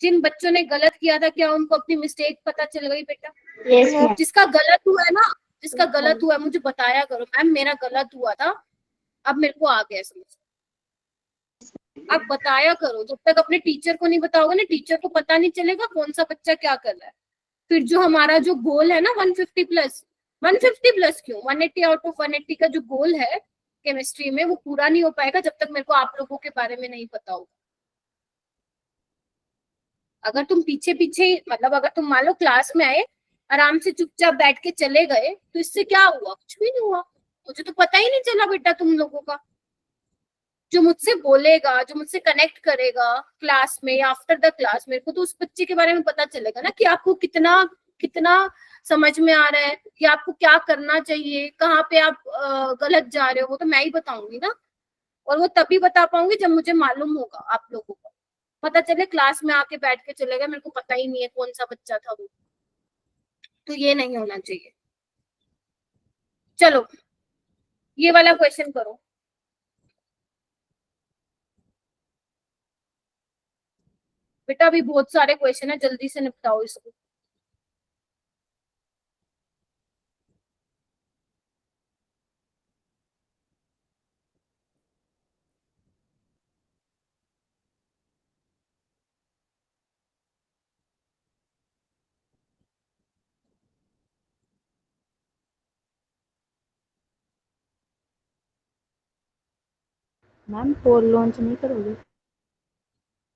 जिन बच्चों ने गलत किया था क्या उनको अपनी मिस्टेक पता चल गई बेटा? Yes ma'am. जिसका गलत हुआ है ना, जिसका गलत हुआ है मुझे बताया करो, मैम मेरा गलत हुआ था, अब मेरे को आ गया समझ। आप बताया करो, जब तक अपने टीचर को नहीं बताओगे ना, टीचर को पता नहीं चलेगा कौन सा बच्चा क्या कर रहा है। फिर जो हमारा जो गोल है ना 150 प्लस, 150 प्लस क्यों, 180 आउट ऑफ 180 का जो गोल है केमिस्ट्री में वो पूरा नहीं हो पाएगा जब तक मेरे को आप लोगों के बारे में नहीं पता होगा। अगर तुम पीछे पीछे, मतलब अगर तुम मान लो क्लास में आए आराम से चुपचाप बैठ के चले गए तो इससे क्या हुआ, कुछ भी नहीं हुआ। मुझे तो पता ही नहीं चला बेटा तुम लोगों का। जो मुझसे बोलेगा, जो मुझसे कनेक्ट करेगा क्लास में या आफ्टर द क्लास, मेरे को तो उस बच्चे के बारे में पता चलेगा ना कि आपको कितना कितना समझ में आ रहा है, कि आपको क्या करना चाहिए, कहाँ पे आप गलत जा रहे हो, वो तो मैं ही बताऊंगी ना। और वो तभी बता पाऊंगी जब मुझे मालूम होगा, आप लोगों को पता चले क्लास में आके बैठ के चले गए, मेरे को पता ही नहीं है कौन सा बच्चा था वो, तो ये नहीं होना चाहिए। चलो ये वाला क्वेश्चन करो। बेटा अभी बहुत सारे क्वेश्चन है, जल्दी से निपटाओ इसको। मैम पोल लॉन्च नहीं करोगे?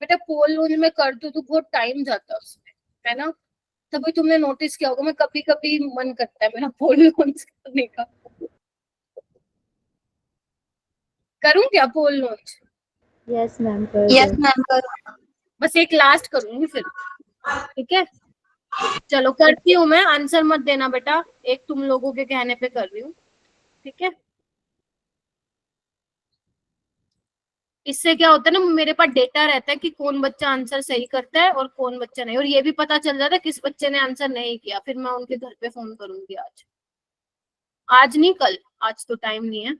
बेटा पोल लॉन्च में कर दो तो बहुत टाइम जाता है उसमें, है ना। तभी तुमने नोटिस किया होगा, मैं कभी कभी मन करता है मेरा पोल लॉन्च करने का। करूं क्या पोल लॉन्च? यस मैम कर यस दो। मैम करो। बस एक लास्ट करूंगी फिर, ठीक है। चलो करती हूँ मैं, आंसर मत देना बेटा, एक तुम लोगों के कहने पे कर रही हूँ, ठीक है। इससे क्या होता है ना, मेरे पास डेटा रहता है कि कौन बच्चा आंसर सही करता है और कौन बच्चा नहीं, और ये भी पता चल जाता है किस बच्चे ने आंसर नहीं किया, फिर मैं उनके घर पे फोन करूंगी आज। आज नहीं कल, आज तो टाइम नहीं है।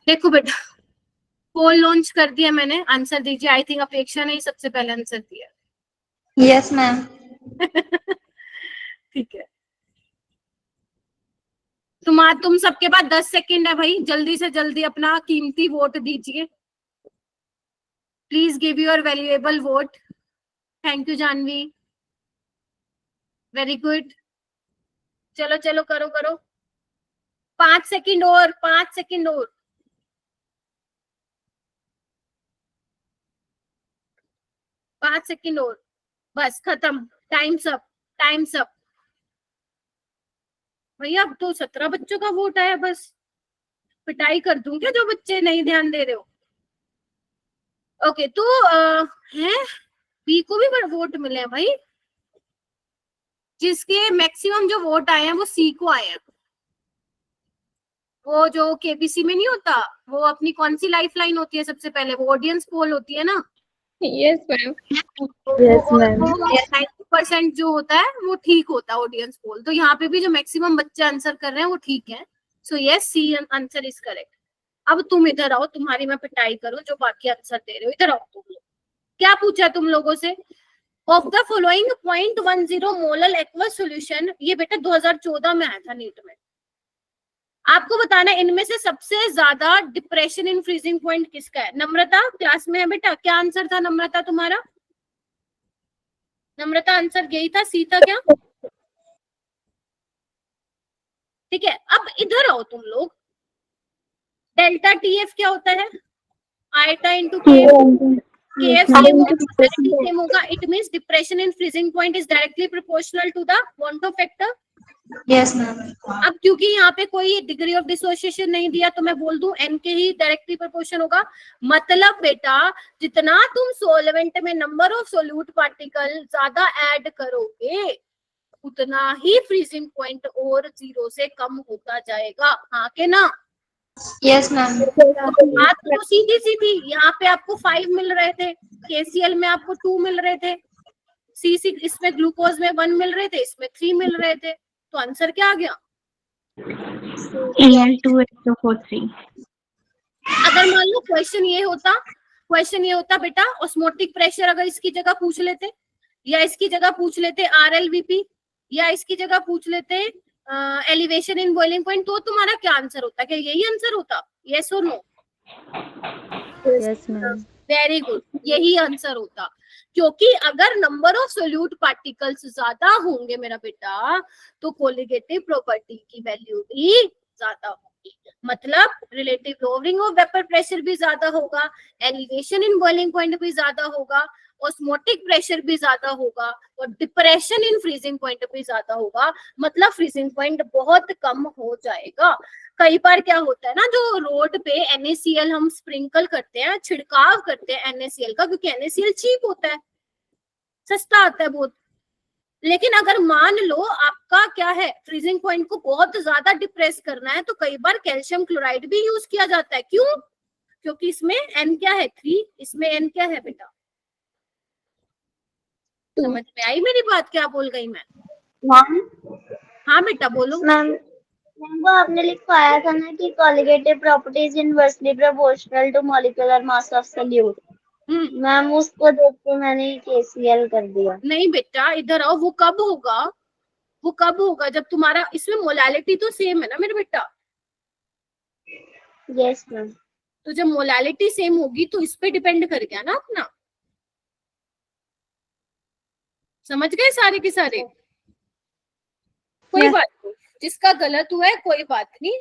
देखो बेटा पोल लॉन्च कर दिया मैंने, आंसर दीजिए। आई थिंक अपेक्षा ने ही सबसे पहले आंसर दिया। Yes ma'am. ठीक है, तुम सबके पास 10 सेकंड है भाई, जल्दी से जल्दी अपना कीमती वोट दीजिए। Please give your valuable vote. Thank you Janvi, very good. चलो चलो करो करो, 5 सेकंड और, 5 सेकंड और। 5 सेकंड और, बस खत्म, टाइम्स अप, टाइम्स अप। भैया अब तो 17 बच्चों का वोट आया, बस पिटाई कर दूं क्या जो बच्चे नहीं ध्यान दे रहे हो? ओके, तो है बी को भी वोट मिले हैं भाई, जिसके मैक्सिमम जो वोट आए हैं वो सी को आए हैं। वो जो केबीसी में नहीं होता, वो अपनी कौन सी लाइफ लाइन होती है सबसे पहले, वो ऑडियंस पोल होती है ना। Yes ma'am. Yes, ma'am. 90% जो होता है वो ठीक होता है ऑडियंस पोल। तो यहाँ पे भी जो मैक्सिमम बच्चे आंसर कर रहे हैं वो ठीक है। So yes, C answer is correct. अब तुम इधर आओ, तुम्हारी मैं पिटाई करूं जो बाकी आंसर दे रहे हो। इधर आओ तुम लोग। क्या पूछा तुम लोगों से? Of the following 0.10 molal aqueous solution, ये बेटा 2014 में आया था नीट में। आपको बताना है इनमें से सबसे ज्यादा डिप्रेशन इन फ्रीजिंग पॉइंट किसका है। नम्रता क्लास में है बेटा, क्या आंसर था नम्रता तुम्हारा? नम्रता आंसर यही था, सी था क्या? ठीक है, अब इधर आओ तुम लोग। डेल्टा टीएफ क्या होता है? Iota into KF. KF same होगा, मोलैलिटी सेम होगा, it means depression in freezing point is directly proportional to the van't Hoff factor. Yes, ma'am. अब क्योंकि यहाँ पे कोई डिग्री ऑफ डिसोसिएशन नहीं दिया तो मैं बोल दूं एन के ही डायरेक्टली प्रोपोर्शन होगा। मतलब बेटा जितना तुम सोलवेंट में नंबर ऑफ सोल्यूट पार्टिकल ज्यादा ऐड करोगे उतना ही फ्रीजिंग पॉइंट और 0 से कम होता जाएगा। हाँ के ना? Yes, ma'am. बात तो सीधी सी थी। यहाँ पे आपको 5 मिल रहे थे, केसीएल में आपको 2 मिल रहे थे, सी इसमें ग्लूकोज में 1 मिल रहे थे, इसमें 3 मिल रहे थे। तो आंसर क्या आ गया? Al2SO43. अगर मान लो क्वेश्चन ये होता बेटा ऑस्मोटिक प्रेशर अगर इसकी जगह पूछ लेते, या इसकी जगह पूछ लेते आरएलवीपी, या इसकी जगह पूछ लेते एलिवेशन इन बॉइलिंग पॉइंट, तो तुम्हारा क्या आंसर होता? क्या यही आंसर होता? Yes or no? Yes ma'am. Very good, यही आंसर होता। क्योंकि अगर नंबर ऑफ सोल्यूट पार्टिकल्स ज्यादा होंगे मेरा बेटा तो कोलिगेटिव प्रॉपर्टी की वैल्यू भी ज्यादा होगी। मतलब relative lowering of vapour pressure भी ज्यादा होगा, एलिवेशन इन बॉइलिंग पॉइंट भी ज्यादा होगा, ऑस्मोटिक प्रेशर भी ज्यादा होगा, और डिप्रेशन इन फ्रीजिंग पॉइंट भी ज्यादा होगा। मतलब फ्रीजिंग पॉइंट बहुत कम हो जाएगा। कई बार क्या होता है ना, जो रोड पे NaCl हम स्प्रिंकल करते हैं, छिड़काव करते हैं NaCl का, क्योंकि NaCl चीप होता है, सस्ता आता है बहुत। लेकिन अगर मान लो आपका क्या है, फ्रीजिंग पॉइंट को बहुत ज्यादा डिप्रेस करना है, तो कई बार कैल्शियम क्लोराइड भी यूज किया जाता है। क्यों? क्योंकि इसमें N क्या है 3, इसमें N क्या है बेटा? समझ में आई मेरी बात? क्या बोल गई मैं? हाँ बेटा बोलो। मैम वो आपने लिखवाया था ना कि colligative property is inversely proportional to molecular mass of solute. Ma'am उसको देख के मैंने KCl कर दिया। नहीं बेटा इधर आओ, वो कब होगा? वो कब होगा जब तुम्हारा इसमें मोलैलिटी तो सेम है ना मेरे बेटा। Yes ma'am. तो जब मोलैलिटी सेम होगी तो इस पे डिपेंड कर गया ना अपना। समझ गए सारे के सारे? कोई बात नहीं, जिसका गलत हुआ है कोई बात नहीं,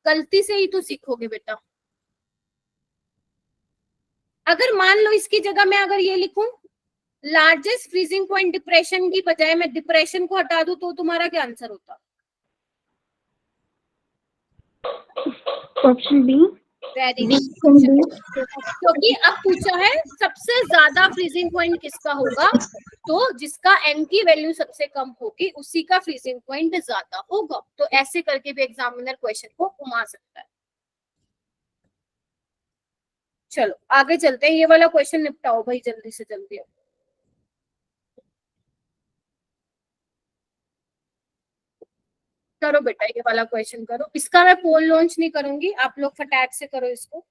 गलती से ही तो सीखोगे बेटा। अगर मान लो इसकी जगह मैं अगर ये लिखूं लार्जेस्ट फ्रीजिंग पॉइंट डिप्रेशन की बजाय मैं डिप्रेशन को हटा दूं तो तुम्हारा क्या आंसर होता? Option B. Very good. क्योंकि अब पूछा है सबसे ज्यादा फ्रीजिंग पॉइंट किसका होगा, तो जिसका N की वैल्यू सबसे कम होगी उसी का फ्रीजिंग पॉइंट ज्यादा होगा। तो ऐसे करके भी एग्जामिनर क्वेश्चन को घुमा सकता है। चलो आगे चलते हैं, ये वाला क्वेश्चन निपटाओ भाई जल्दी से जल्दी। करो बेटा ये वाला क्वेश्चन करो। इसका मैं पोल लॉन्च नहीं करूंगी, आप लोग फटाक से करो इसको।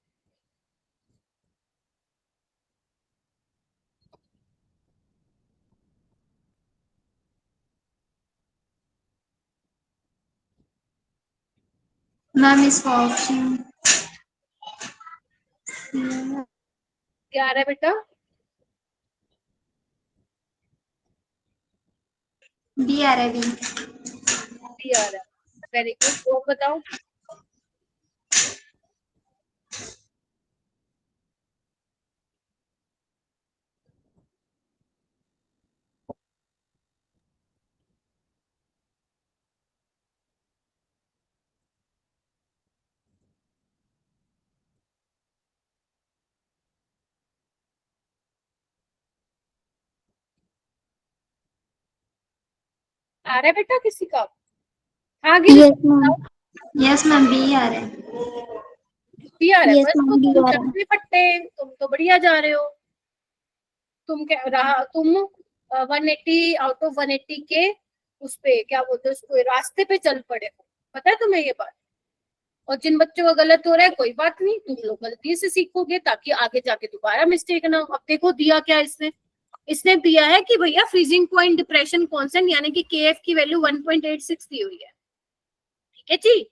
Ma'am, इसका option क्या आ रहा है बेटा? B आ रहा है, B. बी आ रहा है, वेरी गुड। वो बताओ। आ रहा है बेटा किसी का? आगे yes ma'am, yes ma'am, B आ रहा है। भी आ रहा है, यस बस तो मैम, डी तुम आ रहा है। चक्री फट्टे, तुम तो बढ़िया जा रहे हो। तुम क्या रहा, तुम 180 आउट ऑफ 180 के उस पे क्या बोलते हैं उसको, रास्ते पे चल पड़े हो, पता है तुम्हें ये बात। और जिन बच्चों का गलत हो रहा है कोई बात नहीं, तुम लोग गलती से सीखोगे ताकि आगे जाके दोबारा मिस्टेक ना हो। अब देखो दिया क्या इसने, इसने दिया है कि भैया फ्रीजिंग पॉइंट डिप्रेशन कांस्टेंट यानी कि केएफ की वैल्यू 1.86 दी हुई है, ठीक है जी।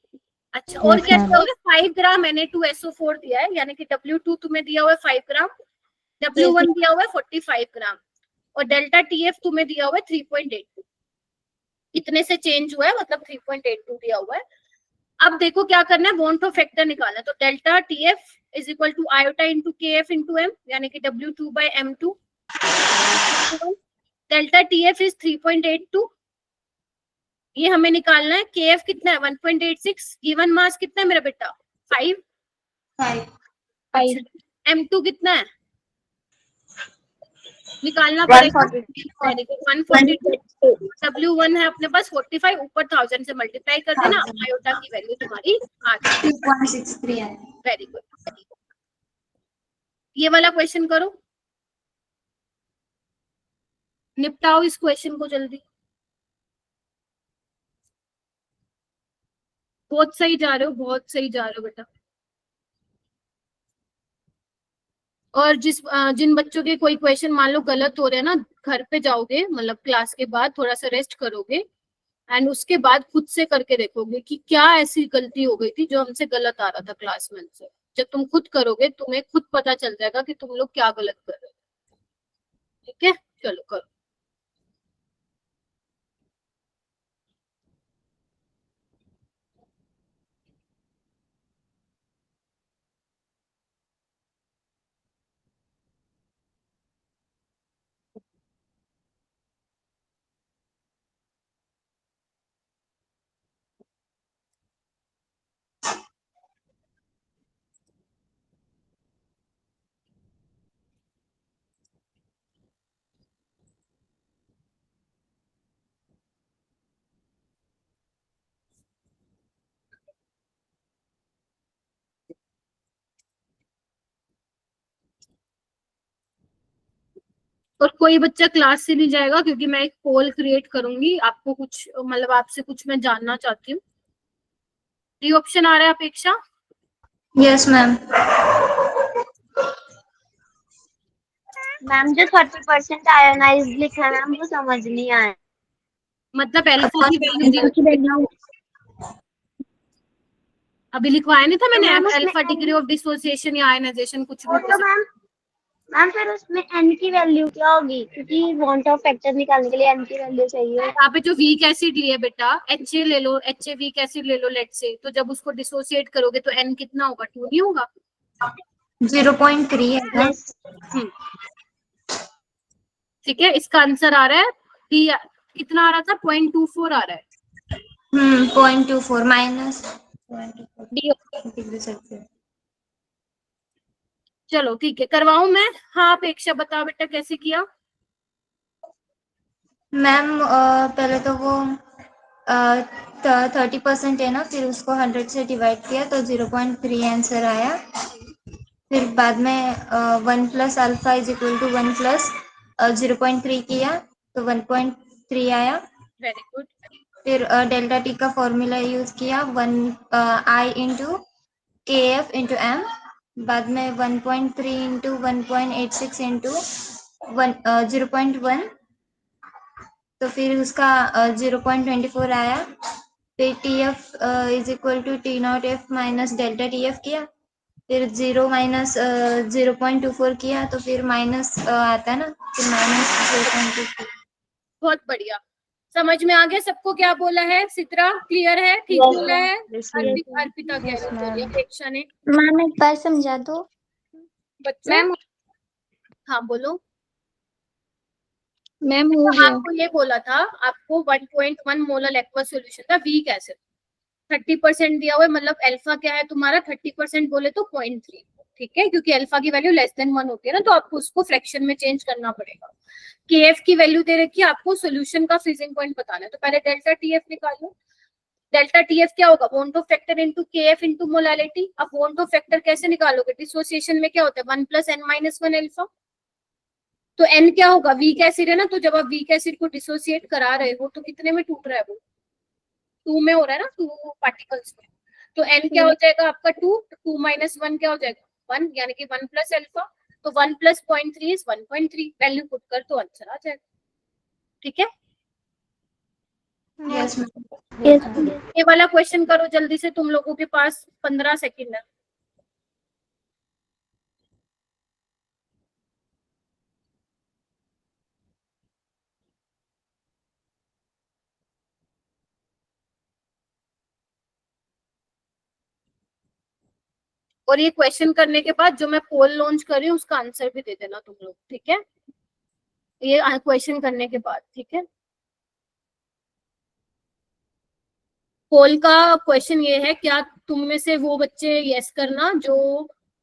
अच्छा, और Yes, क्या ma'am. दिया हुआ है? 5 ग्राम Na2SO4 दिया है, यानी कि W2 तुम्हें दिया हुआ है 5 ग्राम, W1 दिया हुआ है 45 ग्राम, और डेल्टा TF तुम्हें दिया हुआ है 3.82। इतने से चेंज हुआ है, मतलब 3.82 दिया हुआ है। अब देखो क्या करना है, बॉन्ड ऑफ फैक्टर निकालना है। तो delta TF is equal to iota into KF into M, यानी कि W2/M2। डेल्टा TF इज 3.82, ये हमें निकालना है। KF कितना है 1.86, गिवन मास कितना है मेरा बेटा 5। 5। अच्छा, M2 कितना है निकालना पड़ेगा, 142। W1 है अपने पास 45, ऊपर 1000 से मल्टीप्लाई कर देना, आयोटा की वैल्यू तुम्हारी आ जाएगी। 2.63 है। Very good. ये वाला क्वेश्चन करो, निपटाओ इस क्वेश्चन को जल्दी। बहुत सही जा रहे हो, बहुत सही जा रहे हो बेटा। और जिन बच्चों के कोई क्वेश्चन मान लो गलत हो रहे हैं ना, घर पे जाओगे, मतलब क्लास के बाद थोड़ा सा रेस्ट करोगे एंड उसके बाद खुद से करके देखोगे कि क्या ऐसी गलती हो गई थी जो हमसे गलत आ रहा था क्लास में से। जब तुम खुद करोगे तुम्हें खुद पता चल जाएगा कि तुम लोग क्या गलत कर रहे हो, ठीक है। चलो करो। और कोई बच्चा क्लास से नहीं जाएगा क्योंकि मैं एक पोल क्रिएट करूंगी, आपको कुछ मतलब आपसे कुछ मैं जानना चाहती हूँ। ये ऑप्शन आ रहा है अपेक्षा? Yes ma'am. मैम जो 30% आयोनाइज्ड लिखा है मैम वो समझ नहीं आया। मतलब अल्फा की वैल्यू अभी लिखवाया नहीं था मैंने, मैम उसमें अल्फा डिग्री ऑफ डिसोसिएशन या आयनाइजेशन कुछ भी हो तो सकता है। मैम फिर उसमें n की वैल्यू क्या होगी, क्योंकि वांट ऑफ फैक्टर निकालने के लिए n की वैल्यू चाहिए। यहाँ पे जो वीक एसिड लिया बेटा, HA ले लो, HA वीक एसिड ले लो लेट से, तो जब उसको डिसोसिएट करोगे तो N कितना होगा, 2 नहीं होगा? 0.3 है ना? ठीक है, इसका आंसर आ रहा है D। कितना आ रहा था, 0.24 आ रहा है। 0.24 माइनस 0.24। चलो ठीक है, करवाऊं मैं? हाँ अपेक्षा बता बेटा कैसे किया। मैम पहले तो वो 30% है ना, फिर उसको 100 से डिवाइड किया तो 0.3 आंसर आया। फिर बाद में 1 plus alpha is equal to 1 plus 0.3 किया तो 1.3 आया। Very good. फिर डेल्टा टी का फॉर्मूला यूज किया, 1 इंटू KF इंटू M। बाद में 1.3 इंटू 1.86 इंटू 0.1, तो फिर उसका 0.24 आया। फिर TF is equal to T0F minus delta TF किया, फिर 0 माइनस 0.24 किया तो फिर माइनस आता है ना, फिर माइनस 0.24। बहुत बढ़िया, समझ में आ गया सबको क्या बोला है? सित्रा क्लियर है, ठीक बोला है? अर्पिता कह रही थी, अपेक्षा ने। मैम एक बार समझा दो। बच्चों मैम हाँ बोलो। मैम हो तो गया। आपको ये बोला था, आपको 1.1 मोलर एक्वा सॉल्यूशन था वीक एसिड, 30% दिया हुआ है, मतलब अल्फा क्या है तुम्हारा 30% बोले तो 0.3, ठीक है, क्योंकि अल्फा की वैल्यू लेस देन 1 होती है ना, तो आपको उसको फ्रैक्शन में चेंज करना पड़ेगा। केएफ की वैल्यू दे रखी है, आपको सोल्यूशन का फ्रीजिंग पॉइंट बताना है, तो पहले डेल्टा टीएफ निकालो। डेल्टा टीएफ क्या होगा, bond of factor into KF into molality. अब बॉन्ड ऑफ फैक्टर कैसे निकालोगे, डिसोसिएशन में क्या होता है 1 + n - 1 अल्फा, तो n क्या होगा, वीक एसिड है ना, तो जब आप वीक एसिड को डिसोसिएट करा रहे हो तो कितने में टूट रहा है वो, 2 में हो रहा है ना, 2 पार्टिकल्स में, तो n क्या हो जाएगा आपका 2, 2 - 1 क्या हो जाएगा 1, यानी कि 1 + अल्फा, तो 1 + 0.3 इज 1.3, वैल्यू पुट कर तो आंसर आ जाएगा। ठीक है, यस ये वाला क्वेश्चन करो जल्दी से, तुम लोगों के पास 15 सेकंड है। और ये क्वेश्चन करने के बाद जो मैं पोल लॉन्च कर रही हूँ उसका आंसर भी दे देना तुम लोग, ठीक है, ये क्वेश्चन करने के बाद, ठीक है। पोल का क्वेश्चन ये है, क्या तुम में से वो बच्चे यस करना जो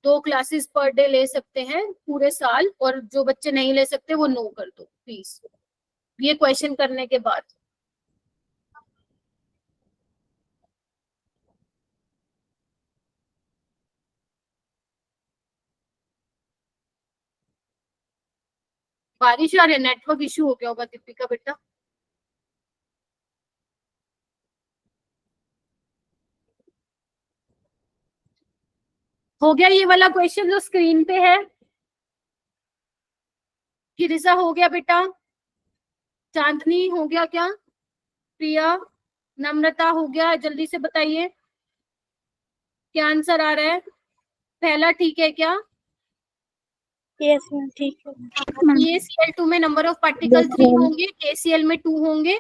2 क्लासेस पर डे ले सकते हैं पूरे साल, और जो बच्चे नहीं ले सकते वो नो कर दो प्लीज, ये क्वेश्चन करने के बाद। बारिश आ रही है, नेटवर्क इश्यू हो गया होगा दीपिका बेटा। हो गया ये वाला क्वेश्चन जो स्क्रीन पे है, गिरिजा हो गया बेटा, चांदनी हो गया क्या, प्रिया, नम्रता हो गया, जल्दी से बताइए क्या आंसर आ रहा है, पहला ठीक है क्या, यस मैम ठीक है। KCl2 में नंबर ऑफ पार्टिकल 3 होंगे, KCl में 2 होंगे,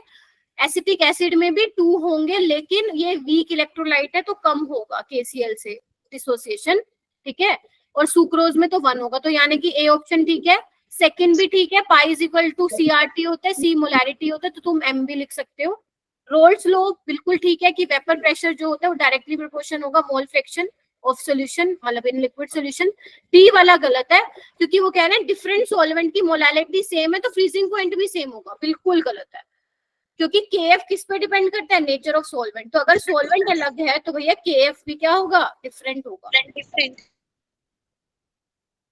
एसिटिक एसिड में भी 2 होंगे, लेकिन ये वीक इलेक्ट्रोलाइट है तो कम होगा KCl से डिसोसिएशन, ठीक है, और सुक्रोज में तो 1 होगा, तो यानी कि ए ऑप्शन ठीक है, सेकंड भी ठीक है, pi is equal to CRT होता है, C मोलैरिटी होता है, तो तुम M भी लिख सकते हो। रोल्स लॉ बिल्कुल ठीक है कि वेपर प्रेशर जो होता है वो डायरेक्टली प्रोपोर्शन होगा मोल फ्रैक्शन ऑफ सॉल्यूशन, मतलब इन लिक्विड सॉल्यूशन। डी वाला गलत है, क्योंकि वो कह रहे हैं डिफरेंट सॉल्वेंट की मोलैलिटी सेम है तो फ्रीजिंग पॉइंट भी सेम होगा, बिल्कुल गलत है, क्योंकि केएफ किस पे डिपेंड करता है, नेचर ऑफ सॉल्वेंट, तो अगर सॉल्वेंट अलग है तो भैया केएफ भी क्या होगा, डिफरेंट होगा, डिफरेंट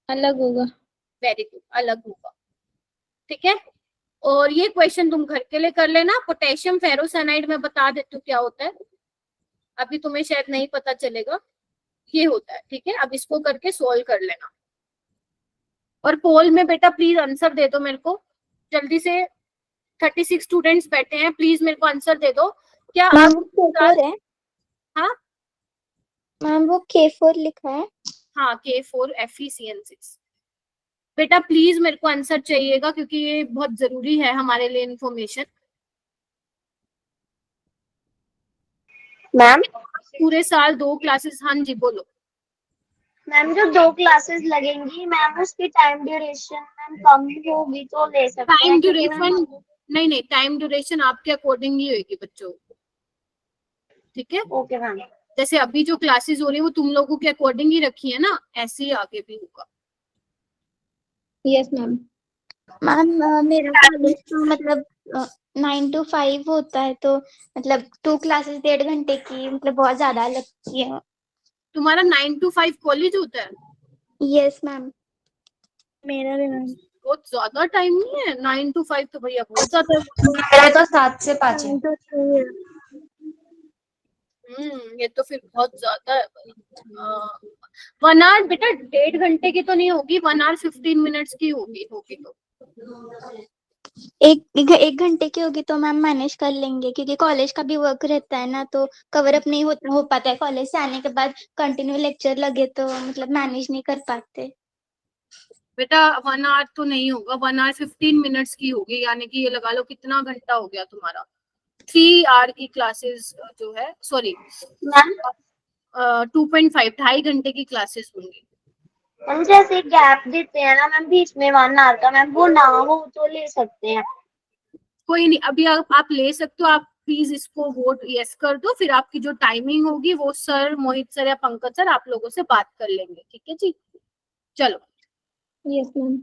अलग होगा। वेरी गुड, अलग होगा, ठीक है। और ये क्वेश्चन तुम घर के लिए कर लेना। पोटेशियम फेरोसाइनाइड में बता देती हूँ क्या होता है, अभी तुम्हें शायद नहीं पता चलेगा, ये होता है, ठीक है, अब इसको करके सोल्व कर लेना। और पोल में बेटा प्लीज आंसर दे दो मेरे को जल्दी से, 36 स्टूडेंट्स बैठे हैं, प्लीज मेरे को आंसर दे दो, क्या मैम आप वो K4 है। हाँ मैम वो K4 लिखा है। हाँ K4 FeCN6। बेटा प्लीज मेरे को आंसर चाहिएगा क्योंकि ये बहुत जरूरी है हमारे लिए इन्फॉर्मेशन। मैम पूरे साल 2 क्लासेस, हाँ जी बोलो। मैम जो 2 क्लासेस लगेंगी मैम उसकी टाइम ड्यूरेशन मैम कम होगी तो ले सकते टाइम हैं, क्योंकि ड्यूरेशन नहीं, टाइम ड्यूरेशन आपके अकॉर्डिंग ही होगी बच्चों, ठीक है। Okay ma'am. जैसे अभी जो क्लासेस हो रही है वो तुम लोगों के अकॉर्डिंग ही रखी है ना, ऐसे ही आगे भी होगा। Yes ma'am. मैम मेरा कॉलेज तो मतलब 9 to 5 होता है, तो मतलब 2 क्लासेस 1.5 घंटे की, मतलब बहुत ज्यादा लगती है। तुम्हारा 9 to 5 कॉलेज होता है? Yes ma'am. मेरा भी मैम। बहुत ज्यादा टाइम नहीं है, 9 to 5 तो भैया बहुत ज्यादा है। मेरा तो 7 से 5 है। ये तो फिर बहुत ज्यादा है भाई। 1 आवर बेटा 1.5 घंटे की तो नहीं होगी, 1 आवर 15 मिनट्स की होगी तो एक घंटे की होगी तो मैम मैनेज कर लेंगे, क्योंकि कॉलेज का भी वर्क रहता है ना, तो कवर अप नहीं हो पाता है, कॉलेज से आने के बाद कंटिन्यू लेक्चर लगे तो मतलब मैनेज नहीं कर पाते। बेटा 1 आवर तो नहीं होगा, 1 आवर 15 मिनट्स की होगी, यानी कि ये लगा लो कितना घंटा हो गया तुम्हारा। 3 आवर की क्लासेस जो है, सॉरी मैम 2.5 2.5 घंटे की क्लासेस होंगी। हम जैसे गैप देते हैं ना मैम बीच में 1 आवर का, मैम वो ना हो तो ले सकते हैं। कोई नहीं, अभी आप ले सकते हो, आप प्लीज इसको वोट यस कर दो, फिर आपकी जो टाइमिंग होगी वो सर मोहित सर या पंकज सर आप लोगों से बात कर लेंगे, ठीक है जी। चलो यस मैम।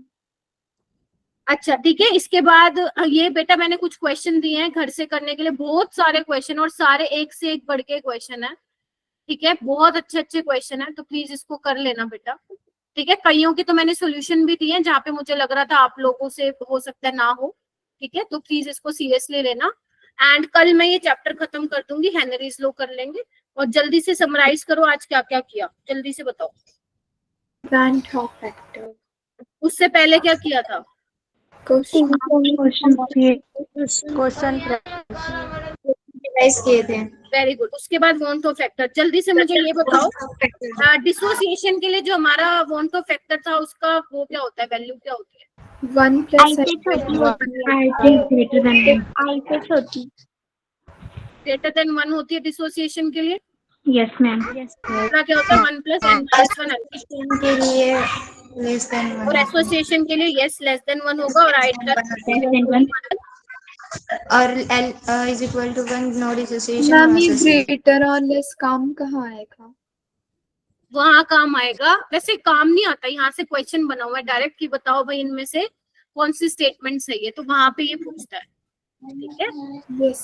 अच्छा ठीक है। इसके बाद ये बेटा मैंने कुछ क्वेश्चन दिए हैं घर से करने के लिए, बहुत सारे क्वेश्चन और सारे एक से एक बढ़ के क्वेश्चन है। ठीक है, बहुत अच्छे अच्छे क्वेश्चन है, तो प्लीज इसको कर लेना बेटा। ठीक है, कईयों के तो मैंने सोल्यूशन भी दिए हैं जहाँ पे मुझे लग रहा था आप लोगों से हो सकता है ना हो। ठीक है, तो प्लीज इसको सीरियसली लेना। एंड कल मैं ये चैप्टर खत्म कर दूंगी, हेनरीज लॉ कर लेंगे। और जल्दी से समराइज करो आज क्या क्या किया, जल्दी से बताओ। Van Hoff factor. उससे पहले क्या किया था? Question. क्वेश्चन रिवाइज किए थे। Very good. उसके बाद वॉन्ट ऑफ फैक्टर। जल्दी से मुझे ये बताओ, डिसोसिएशन के लिए जो हमारा वॉन्ट ऑफ फैक्टर था उसका वो क्या होता है, वैल्यू क्या होती है? 1 I plus से छोटी होती है, I से छोटी। ग्रेटर देन 1 होती है डिसोसिएशन के लिए। Yes ma'am. दूसरा क्या होता है? 1 प्लस n माइनस 1 के लिए लेस देन और एसोसिएशन के लिए यस लेस देन 1 होगा और आई और L is equal to 1 no dissociation ma'am no ये एसोसिएशन। ग्रेटर और लेस काम कहाँ आएगा? वहाँ काम आएगा। वैसे काम नहीं आता, यहाँ से क्वेश्चन बना हुआ है डायरेक्ट कि बताओ भाई इनमें से कौन सी स्टेटमेंट सही है, तो वहां पे ये पूछता है। ठीक है, Yes.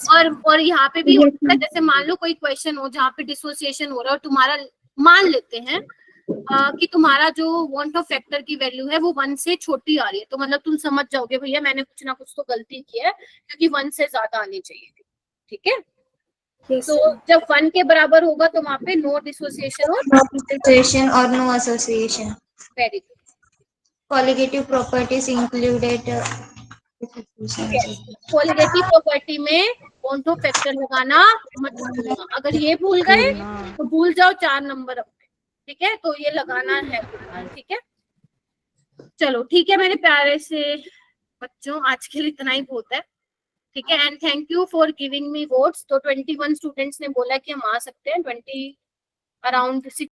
और यहाँ पे भी होता है, जैसे मान लो कोई क्वेश्चन हो जहाँ पे डिसोसिएशन हो रहा है और तुम्हारा मान लेते हैं कि तुम्हारा जो वॉन्ट ऑफ फैक्टर की वैल्यू है वो 1 से छोटी आ रही है, तो मतलब तुम समझ जाओगे भैया मैंने कुछ ना कुछ तो गलती की है, क्योंकि 1 से ज्यादा आनी चाहिए थी। ठीक है, Yes. तो जब 1 के बराबर होगा तो वहां पे नो डिसोसिएशन और नो डिसोसिएशन और no association. Very good. Colligative properties included. Colligative property में वॉन्ट ऑफ फैक्टर लगाना मत भूलना, अगर ये भूल गए तो भूल जाओ 4 नंबर अपने। ठीक है, तो ये लगाना है। ठीक है, चलो ठीक है मेरे प्यारे से बच्चों, आज के लिए इतना ही बहुत है। ठीक है, and thank you for giving me votes. तो 21 स्टूडेंट्स ने बोला कि हम आ सकते हैं, 20 अराउंड